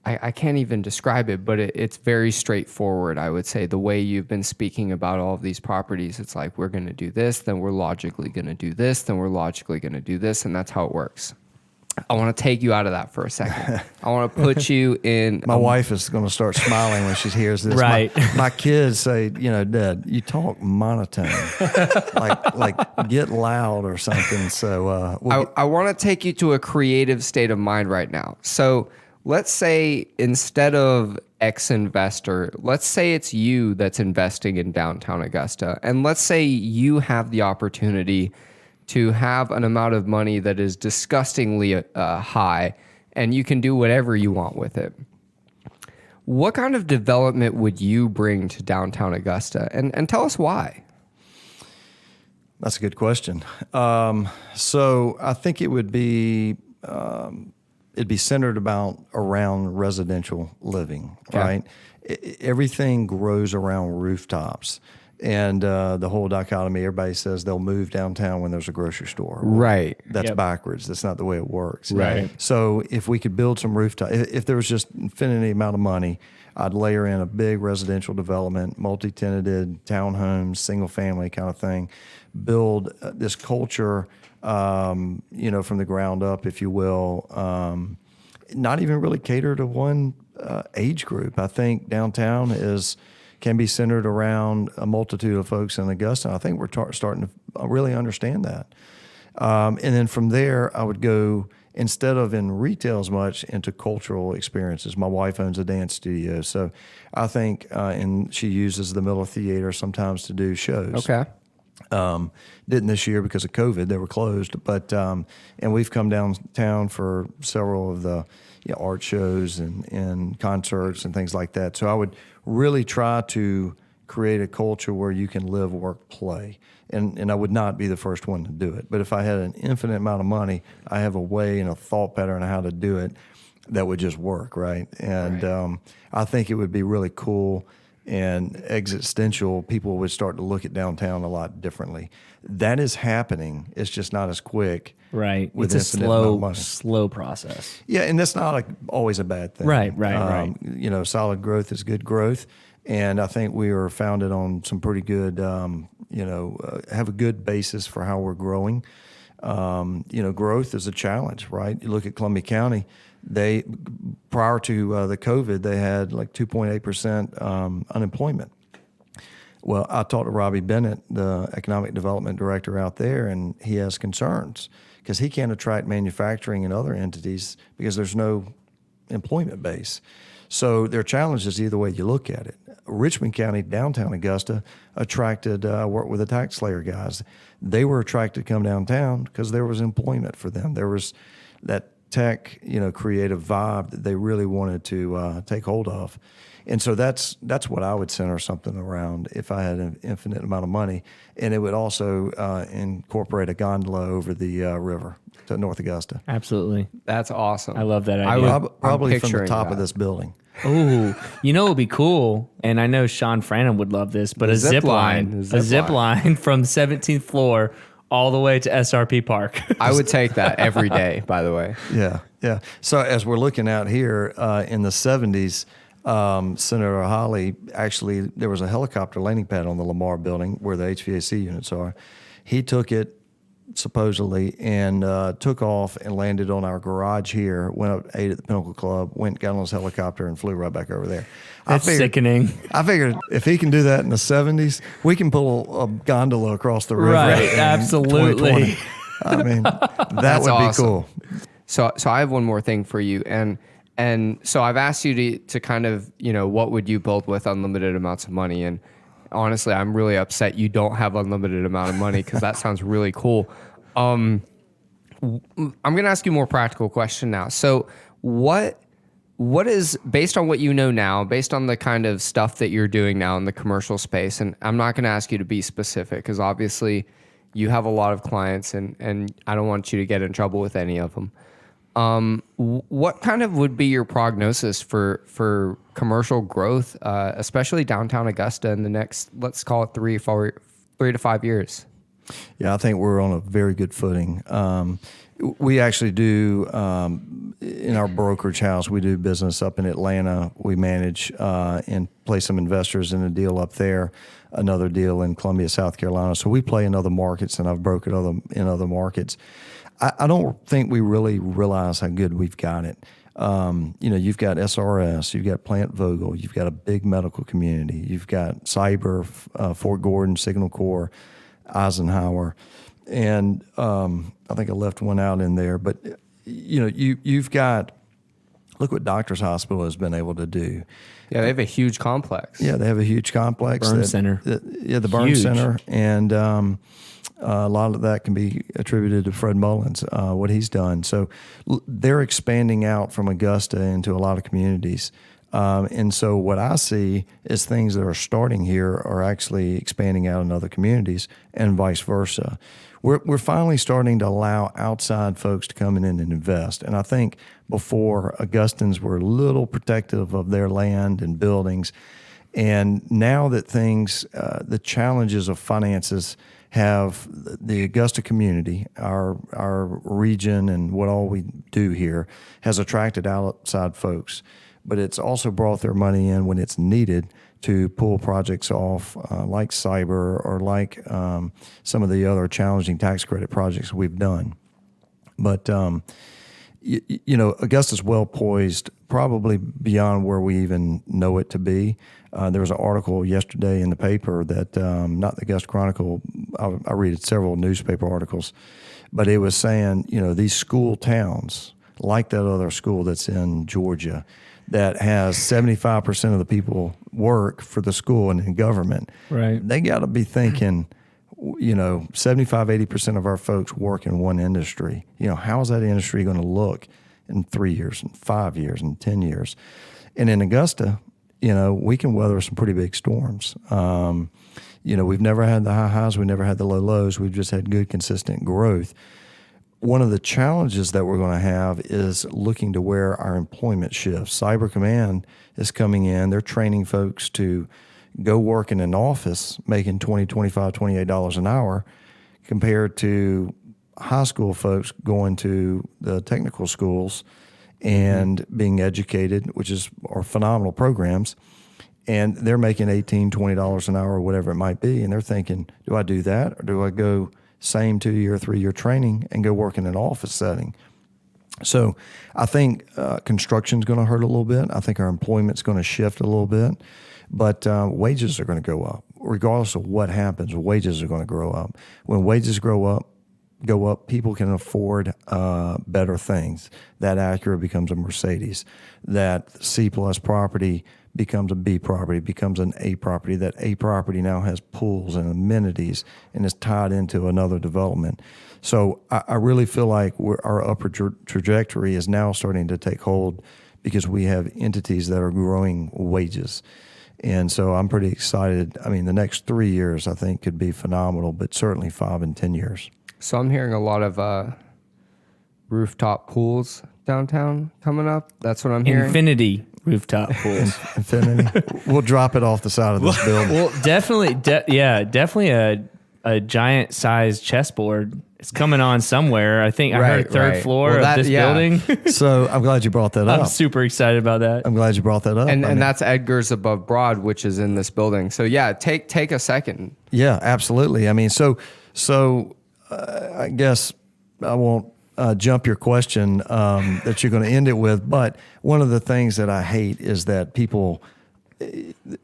I can't even describe it, but it's very straightforward. I would say the way you've been speaking about all of these properties, it's like, we're going to do this, then we're logically going to do this, then we're logically going to do this, and that's how it works. I want to take you out of that for a second. I want to put you in. My wife is going to start smiling when she hears this. Right. My kids say, Dad, you talk monotone, like get loud or something. So I want to take you to a creative state of mind right now. So let's say instead of X investor, let's say it's you that's investing in downtown Augusta, and let's say you have the opportunity to have an amount of money that is disgustingly high, and you can do whatever you want with it. What kind of development would you bring to downtown Augusta? And tell us why. That's a good question. So I think it would be it'd be centered around residential living, right? Everything grows around rooftops. And the whole dichotomy, everybody says they'll move downtown when there's a grocery store. Right. That's backwards. That's not the way it works. Right. So if we could build some rooftop, if there was just infinity amount of money, I'd layer in a big residential development, multi-tenanted townhomes, single family kind of thing, build this culture, from the ground up, if you will, not even really cater to one age group. I think downtown can be centered around a multitude of folks in Augusta. I think we're starting to really understand that. And then from there, I would go, instead of in retail as much, into cultural experiences. My wife owns a dance studio, so I think, and she uses the Miller Theater sometimes to do shows. Okay. Didn't this year because of COVID; they were closed. But and we've come downtown for several of the art shows and concerts and things like that. So I would really try to create a culture where you can live, work, play. And I would not be the first one to do it. But if I had an infinite amount of money, I have a way and a thought pattern on how to do it that would just work, right? And I think it would be really cool and existential. People would start to look at downtown a lot differently. That is happening. It's just not as quick. Right. With It's a infinite amount of money. slow process. Yeah, and that's not always a bad thing. Right. Solid growth is good growth. And I think we are founded on some pretty good, have a good basis for how we're growing. Growth is a challenge, right? You look at Columbia County, prior to the COVID, they had like 2.8% unemployment. Well, I talked to Robbie Bennett, the economic development director out there, and he has concerns because he can't attract manufacturing and other entities because there's no employment base. So there are challenges either way you look at it. Richmond County, downtown Augusta, attracted, worked with the tax slayer guys. They were attracted to come downtown because there was employment for them. There was that tech, creative vibe that they really wanted to take hold of. And so that's what I would center something around if I had an infinite amount of money. And it would also incorporate a gondola over the river to North Augusta. Absolutely. That's awesome. I love that idea. Probably from the picturing top that. of this building. Oh, it would be cool. And I know Sean Frannon would love this, but a zip line. A zip line from the 17th floor all the way to SRP Park. I would take that every day, by the way. Yeah. So as we're looking out here in the 70s, Senator Hawley, actually, there was a helicopter landing pad on the Lamar Building where the HVAC units are. He took it, supposedly, and took off and landed on our garage here, went up, ate at the Pinnacle Club, got on his helicopter and flew right back over there. That's sickening. I figured if he can do that in the 70s, we can pull a gondola across the river. Right, in absolutely. 2020. I mean, that That's would awesome. be cool. So I have one more thing for you, and so I've asked you to kind of, what would you build with unlimited amounts of money? And honestly, I'm really upset you don't have unlimited amount of money because that sounds really cool. I'm going to ask you a more practical question now. So what is, based on what you know now, based on the kind of stuff that you're doing now in the commercial space, and I'm not going to ask you to be specific because obviously you have a lot of clients and I don't want you to get in trouble with any of them. What kind of would be your prognosis for commercial growth, especially downtown Augusta in the next, let's call it 3 to 5 years? Yeah, I think we're on a very good footing. We actually do, in our brokerage house, we do business up in Atlanta. We manage and place some investors in a deal up there, another deal in Columbia, South Carolina. So we play in other markets, and I've brokered in other markets. I don't think we really realize how good we've got it. You've got SRS, you've got Plant Vogel, you've got a big medical community, you've got cyber, Fort Gordon, Signal Corps, Eisenhower, and I think I left one out in there. But you've got, look what Doctors Hospital has been able to do. Yeah, they have a huge complex. Yeah, they have a huge complex. Burn center. The Burn Huge. Center. And a lot of that can be attributed to Fred Mullins, what he's done. So they're expanding out from Augusta into a lot of communities. And so what I see is things that are starting here are actually expanding out in other communities and vice versa. We're finally starting to allow outside folks to come in and invest. And I think before, Augustans were a little protective of their land and buildings. And now that things, the challenges of finances have the Augusta community, our region and what all we do here has attracted outside folks. But it's also brought their money in when it's needed to pull projects off like cyber or like some of the other challenging tax credit projects we've done. But, Augusta's well poised, probably beyond where we even know it to be. There was an article yesterday in the paper that, not the Augusta Chronicle, I read several newspaper articles, but it was saying, these school towns, like that other school that's in Georgia, that has 75% of the people work for the school and in government. Right. They got to be thinking, 75, 80% of our folks work in one industry. How is that industry going to look in 3 years, and 5 years, and 10 years? And in Augusta, we can weather some pretty big storms. We've never had the high highs, we never had the low lows. We've just had good, consistent growth. One of the challenges that we're going to have is looking to where our employment shifts. Cyber Command is coming in. They're training folks to go work in an office making $20, $25, $28 an hour compared to high school folks going to the technical schools and being educated, which are phenomenal programs. And they're making $18, $20 an hour or whatever it might be. And they're thinking, do I do that or do I go same 2-year, 3-year training and go work in an office setting? So I think construction's going to hurt a little bit. I think our employment's going to shift a little bit. But wages are going to go up. Regardless of what happens, wages are going to grow up. When wages go up, people can afford better things. That Acura becomes a Mercedes. That C-plus property becomes a B property, becomes an A property. That A property now has pools and amenities and is tied into another development. So I really feel like our upward trajectory is now starting to take hold because we have entities that are growing wages. And so I'm pretty excited. I mean, the next 3 years I think could be phenomenal, but certainly 5 and 10 years. So I'm hearing a lot of rooftop pools downtown coming up. That's what I'm hearing. Infinity rooftop pools. Infinity. We'll drop it off the side of this building. Well, definitely a giant sized chessboard. It's coming on somewhere. I think I heard third floor of this building. So I'm glad you brought that up. I'm super excited about that. I'm glad you brought that up. And that's Edgar's above Broad, which is in this building. So yeah, take a second. Yeah, absolutely. I mean, so I guess I won't jump your question that you're going to end it with, but one of the things that I hate is that people,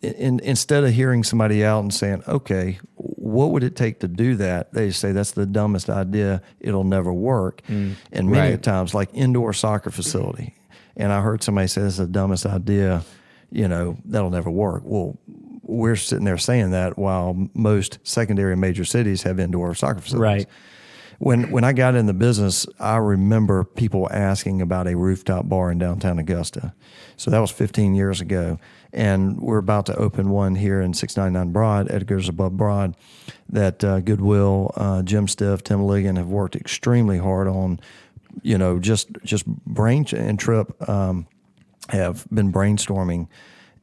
instead of hearing somebody out and saying, okay, what would it take to do that? They say that's the dumbest idea. It'll never work. And many times, like indoor soccer facility. And I heard somebody say this is the dumbest idea, that'll never work. Well, we're sitting there saying that while most secondary and major cities have indoor soccer facilities. Right. When I got in the business, I remember people asking about a rooftop bar in downtown Augusta. So that was 15 years ago. And we're about to open one here in 699 Broad, Edgar's above Broad, that Goodwill, Jim Stiff, Tim Ligon have worked extremely hard on, just brain and Trip have been brainstorming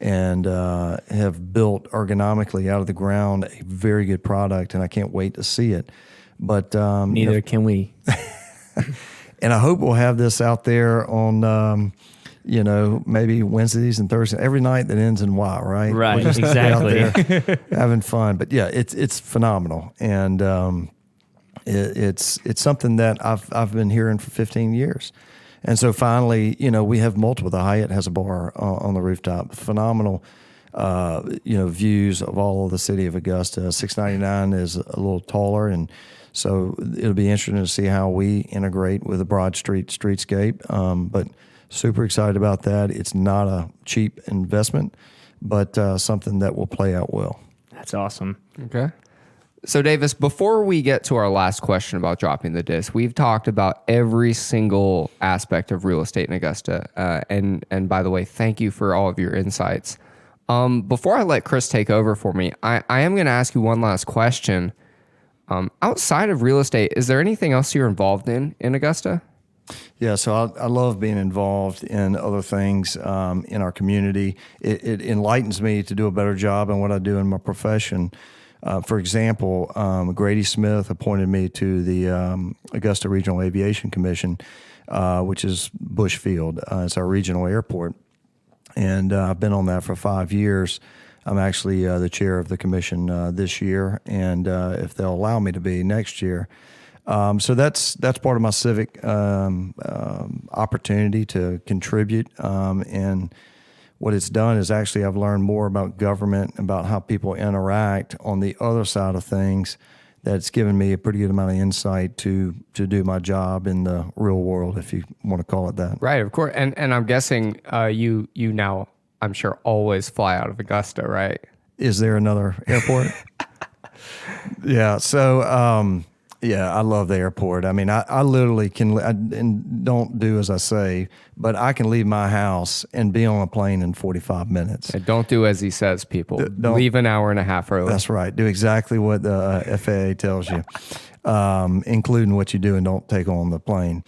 and have built ergonomically out of the ground a very good product, and I can't wait to see it. But neither can we. And I hope we'll have this out there on, maybe Wednesdays and Thursdays, every night that ends in Y, right? Right, We'll just be out exactly. there having fun. But yeah, it's phenomenal, and it's something that I've been hearing for 15 years. And so finally, we have multiple. The Hyatt has a bar on the rooftop. Phenomenal, views of all of the city of Augusta. 699 is a little taller, and so it'll be interesting to see how we integrate with the Broad Street streetscape. But super excited about that. It's not a cheap investment, but something that will play out well. That's awesome. Okay. So Davis, before we get to our last question about dropping the disc, we've talked about every single aspect of real estate in Augusta. And by the way, thank you for all of your insights. Before I let Chris take over for me, I am going to ask you one last question. Outside of real estate, is there anything else you're involved in Augusta? Yeah, so I love being involved in other things in our community. It enlightens me to do a better job in what I do in my profession. For example, Grady Smith appointed me to the Augusta Regional Aviation Commission, which is Bushfield. It's our regional airport. And I've been on that for 5 years. I'm actually the chair of the commission this year, and if they'll allow me to be next year. So that's part of my civic opportunity to contribute. And what it's done is actually I've learned more about government, about how people interact on the other side of things. That's given me a pretty good amount of insight to do my job in the real world, if you want to call it that. Right, of course. And I'm guessing you now, I'm sure, always fly out of Augusta, right? Is there another airport? Yeah. So, yeah, I love the airport. I mean, I literally and don't do as I say, but I can leave my house and be on a plane in 45 minutes. And don't do as he says, people. Don't- Leave an hour and a half early. That's right. Do exactly what the FAA tells you, including what you do and don't take on the plane.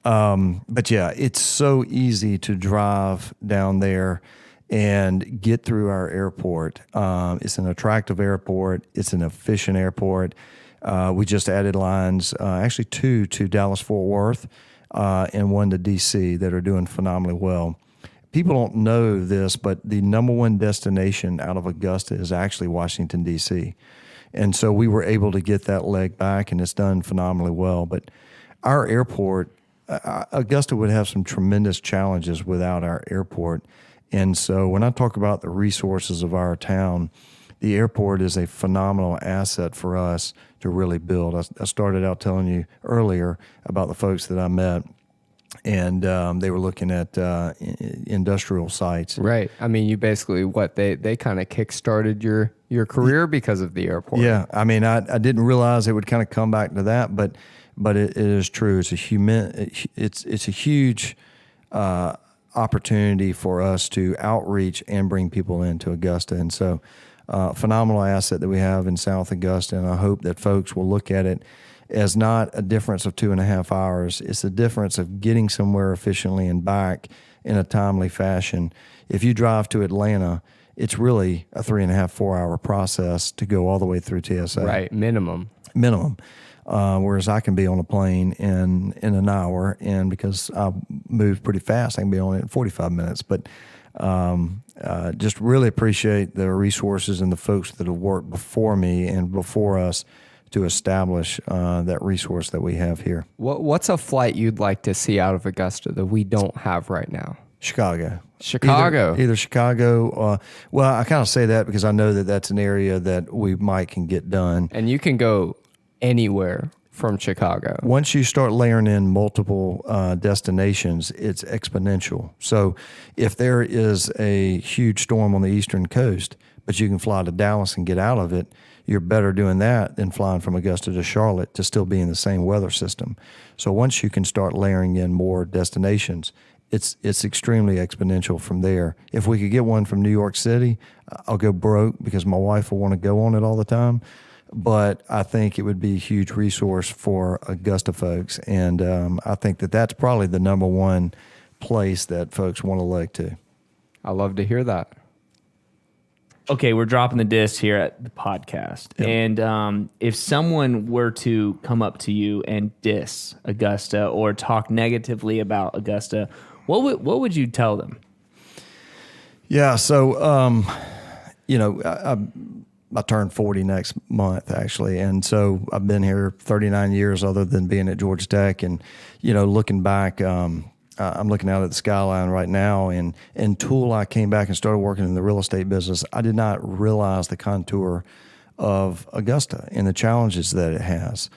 But yeah, it's so easy to drive down there and get through our airport. It's an attractive airport. It's an efficient airport. We just added lines, actually 2 to Dallas-Fort Worth and 1 to D.C. that are doing phenomenally well. People don't know this, but the number one destination out of Augusta is actually Washington, D.C. And so we were able to get that leg back, and it's done phenomenally well. But our airport, Augusta would have some tremendous challenges without our airport. And so when I talk about the resources of our town, the airport is a phenomenal asset for us to really build. I started out telling you earlier about the folks that I met, and they were looking at industrial sites. Right. I mean, you basically, they kind of kickstarted your career because of the airport. Yeah. I mean, I didn't realize it would kind of come back to that, but it is true. It's a huge opportunity for us to outreach and bring people into Augusta. And so phenomenal asset that we have in South Augusta, and I hope that folks will look at it as not a difference of 2.5 hours. It's a difference of getting somewhere efficiently and back in a timely fashion. If you drive to Atlanta, it's really a 3.5, 4 hour process to go all the way through TSA. Right, minimum. Whereas I can be on a plane in an hour, and because I move pretty fast, I can be on it in 45 minutes. But just really appreciate the resources and the folks that have worked before me and before us to establish that resource that we have here. What's a flight you'd like to see out of Augusta that we don't have right now? Chicago. Either Chicago. Well, I kind of say that because I know that that's an area that we can get done. And you can go anywhere from Chicago. Once you start layering in multiple destinations, it's exponential. So if there is a huge storm on the eastern coast, but you can fly to Dallas and get out of it, you're better doing that than flying from Augusta to Charlotte to still be in the same weather system. So once you can start layering in more destinations, it's extremely exponential from there. If we could get one from New York City, I'll go broke because my wife will want to go on it all the time. But I think it would be a huge resource for Augusta folks. And I think that that's probably the number one place that folks want to leg to. I love to hear that. Okay, we're dropping the disc here at the podcast. Yep. And if someone were to come up to you and diss Augusta or talk negatively about Augusta, what would you tell them? Yeah, so, I turned 40 next month, actually. And so I've been here 39 years other than being at Georgia Tech. And, looking back, I'm looking out at the skyline right now. And until I came back and started working in the real estate business, I did not realize the contour of Augusta and the challenges that it has.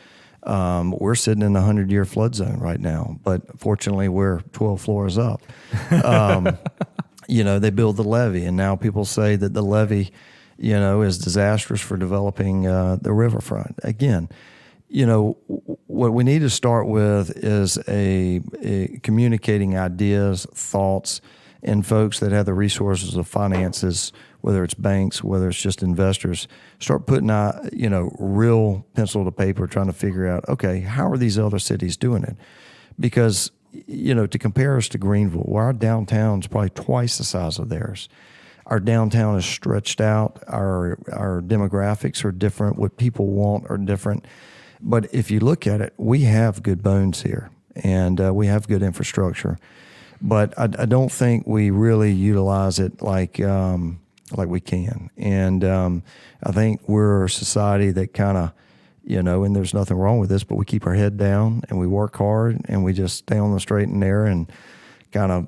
We're sitting in a 100-year flood zone right now, but fortunately we're 12 floors up. They build the levee, and now people say that the levee is disastrous for developing the riverfront. Again, what we need to start with is a communicating ideas, thoughts, and folks that have the resources of finances, whether it's banks, whether it's just investors, start putting real pencil to paper, trying to figure out, okay, how are these other cities doing it? Because, to compare us to Greenville, where our downtown's probably twice the size of theirs. Our downtown is stretched out. Our demographics are different. What people want are different. But if you look at it, we have good bones here, and we have good infrastructure. But I don't think we really utilize it like we can. And I think we're a society that kind of, and there's nothing wrong with this, but we keep our head down and we work hard and we just stay on the straight and narrow and kind of,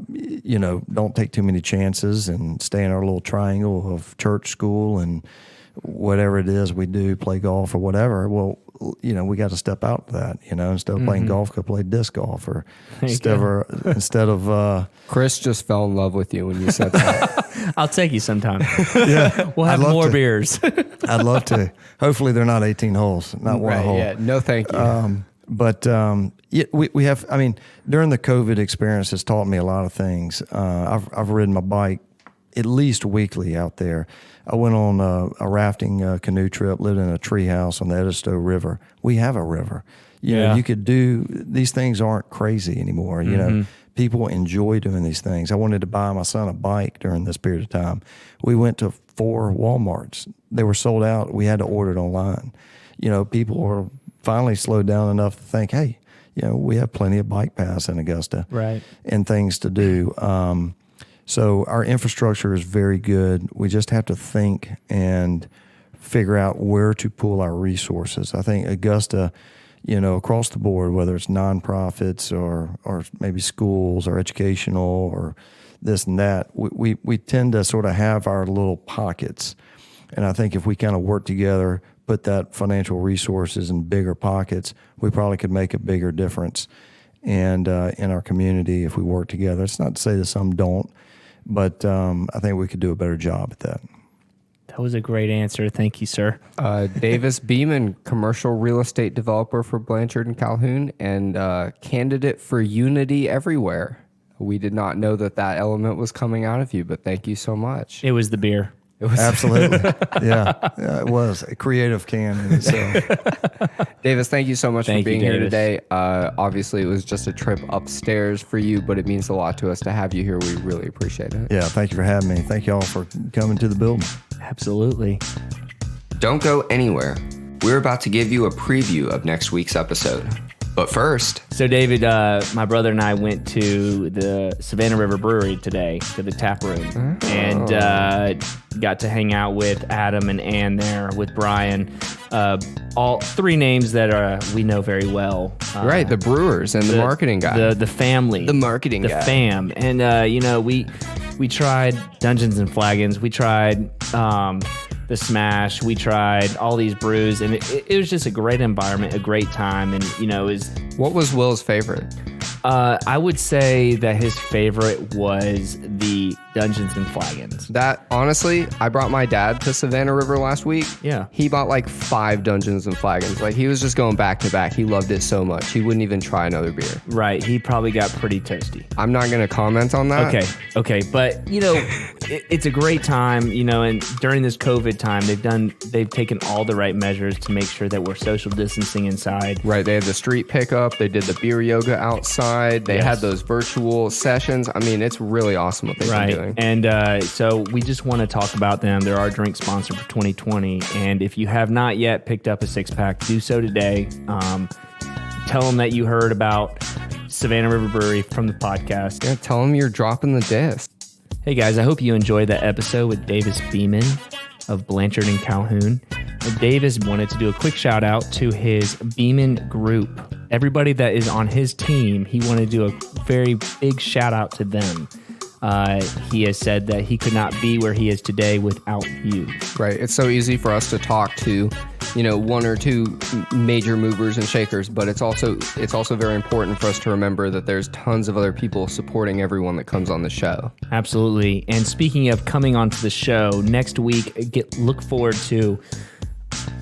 don't take too many chances and stay in our little triangle of church, school, and whatever it is we do, play golf or whatever. Well, we got to step out to that. Instead of playing golf, go play disc golf, or instead of Chris just fell in love with you when you said that. I'll take you sometime. yeah, We'll have more beers. I'd love to. Hopefully, they're not 18 holes, not one hole. Yeah, no, thank you. We have. I mean, during the COVID experience, it's taught me a lot of things. I've ridden my bike at least weekly out there. I went on a rafting canoe trip, lived in a tree house on the Edisto River. We have a river. You could do these things. Aren't crazy anymore. People enjoy doing these things. I wanted to buy my son a bike during this period of time. We went to 4 Walmarts. They were sold out. We had to order it online. People were finally slowed down enough to think, hey, we have plenty of bike paths in Augusta, right, and things to do. So our infrastructure is very good. We just have to think and figure out where to pull our resources. I think Augusta, across the board, whether it's nonprofits or maybe schools or educational or this and that, we tend to sort of have our little pockets. And I think if we kind of work together, put that financial resources in bigger pockets, we probably could make a bigger difference and in our community if we work together. It's not to say that some don't, but I think we could do a better job at that. That was a great answer. Thank you, sir. Davis Beman, commercial real estate developer for Blanchard and Calhoun, and candidate for unity everywhere. We did not know that element was coming out of you, but thank you so much. It was the beer. It was absolutely, yeah, it was a creative can in itself. Davis, thank you so much for being here Davis. today. Obviously, it was just a trip upstairs for you, but it means a lot to us to have you here. We really appreciate it. Yeah, thank you for having me. Thank you all for coming to the building. Absolutely. Don't go anywhere. We're about to give you a preview of next week's episode. But first, So, David, my brother and I went to the Savannah River Brewery today, to the tap room, and got to hang out with Adam and Ann there, with Brian. All 3 names that we know very well. Right, the brewers and the marketing guy. The family. The marketing the guy. fam. And, we tried Dungeons and Flagons. We tried the Smash. We tried all these brews, and it was just a great environment, a great time. And, What was Will's favorite? I would say that his favorite was the Dungeons and Flagons. That, honestly, I brought my dad to Savannah River last week. Yeah. He bought like 5 Dungeons and Flagons. Like, he was just going back to back. He loved it so much. He wouldn't even try another beer. Right. He probably got pretty toasty. I'm not going to comment on that. Okay. But, it's a great time, and during this COVID time, they've taken all the right measures to make sure that we're social distancing inside. Right. They had the street pickup. They did the beer yoga outside. They had those virtual sessions. I mean, it's really awesome what they've been doing. And so we just want to talk about them. They're our drink sponsor for 2020. And if you have not yet picked up a 6-pack, do so today. Tell them that you heard about Savannah River Brewery from the podcast. Yeah, tell them you're dropping the disc. Hey guys, I hope you enjoyed that episode with Davis Beman of Blanchard and Calhoun. And Davis wanted to do a quick shout out to his Beman group. Everybody that is on his team, he wanted to do a very big shout out to them. He has said that he could not be where he is today without you. Right. It's so easy for us to talk to, 1 or 2 major movers and shakers, but it's also very important for us to remember that there's tons of other people supporting everyone that comes on the show. Absolutely. And speaking of coming onto the show, next week, look forward to,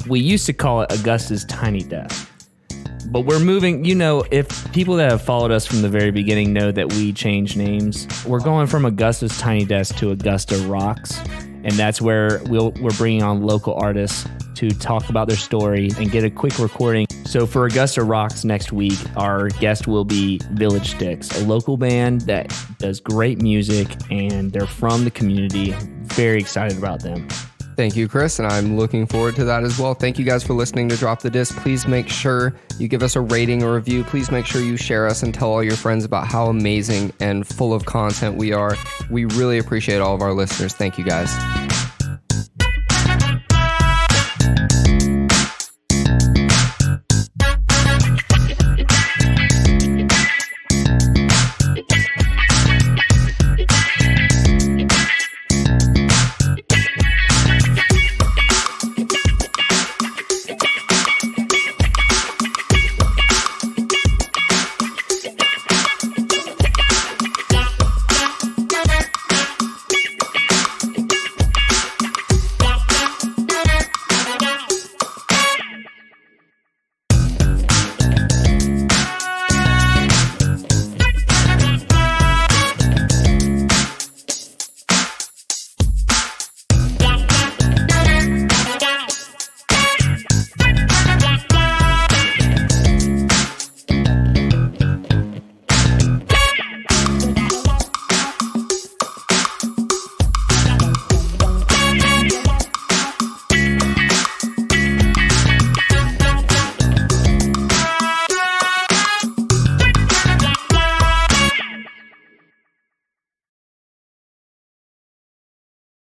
we used to call it Augusta's Tiny Desk. But we're moving, if people that have followed us from the very beginning know that we change names, we're going from Augusta's Tiny Desk to Augusta Rocks. And that's where we're bringing on local artists to talk about their story and get a quick recording. So for Augusta Rocks next week, our guest will be Village Sticks, a local band that does great music, and they're from the community. Very excited about them. Thank you, Chris, and I'm looking forward to that as well. Thank you guys for listening to Drop the Disc. Please make sure you give us a rating or review. Please make sure you share us and tell all your friends about how amazing and full of content we are. We really appreciate all of our listeners. Thank you, guys.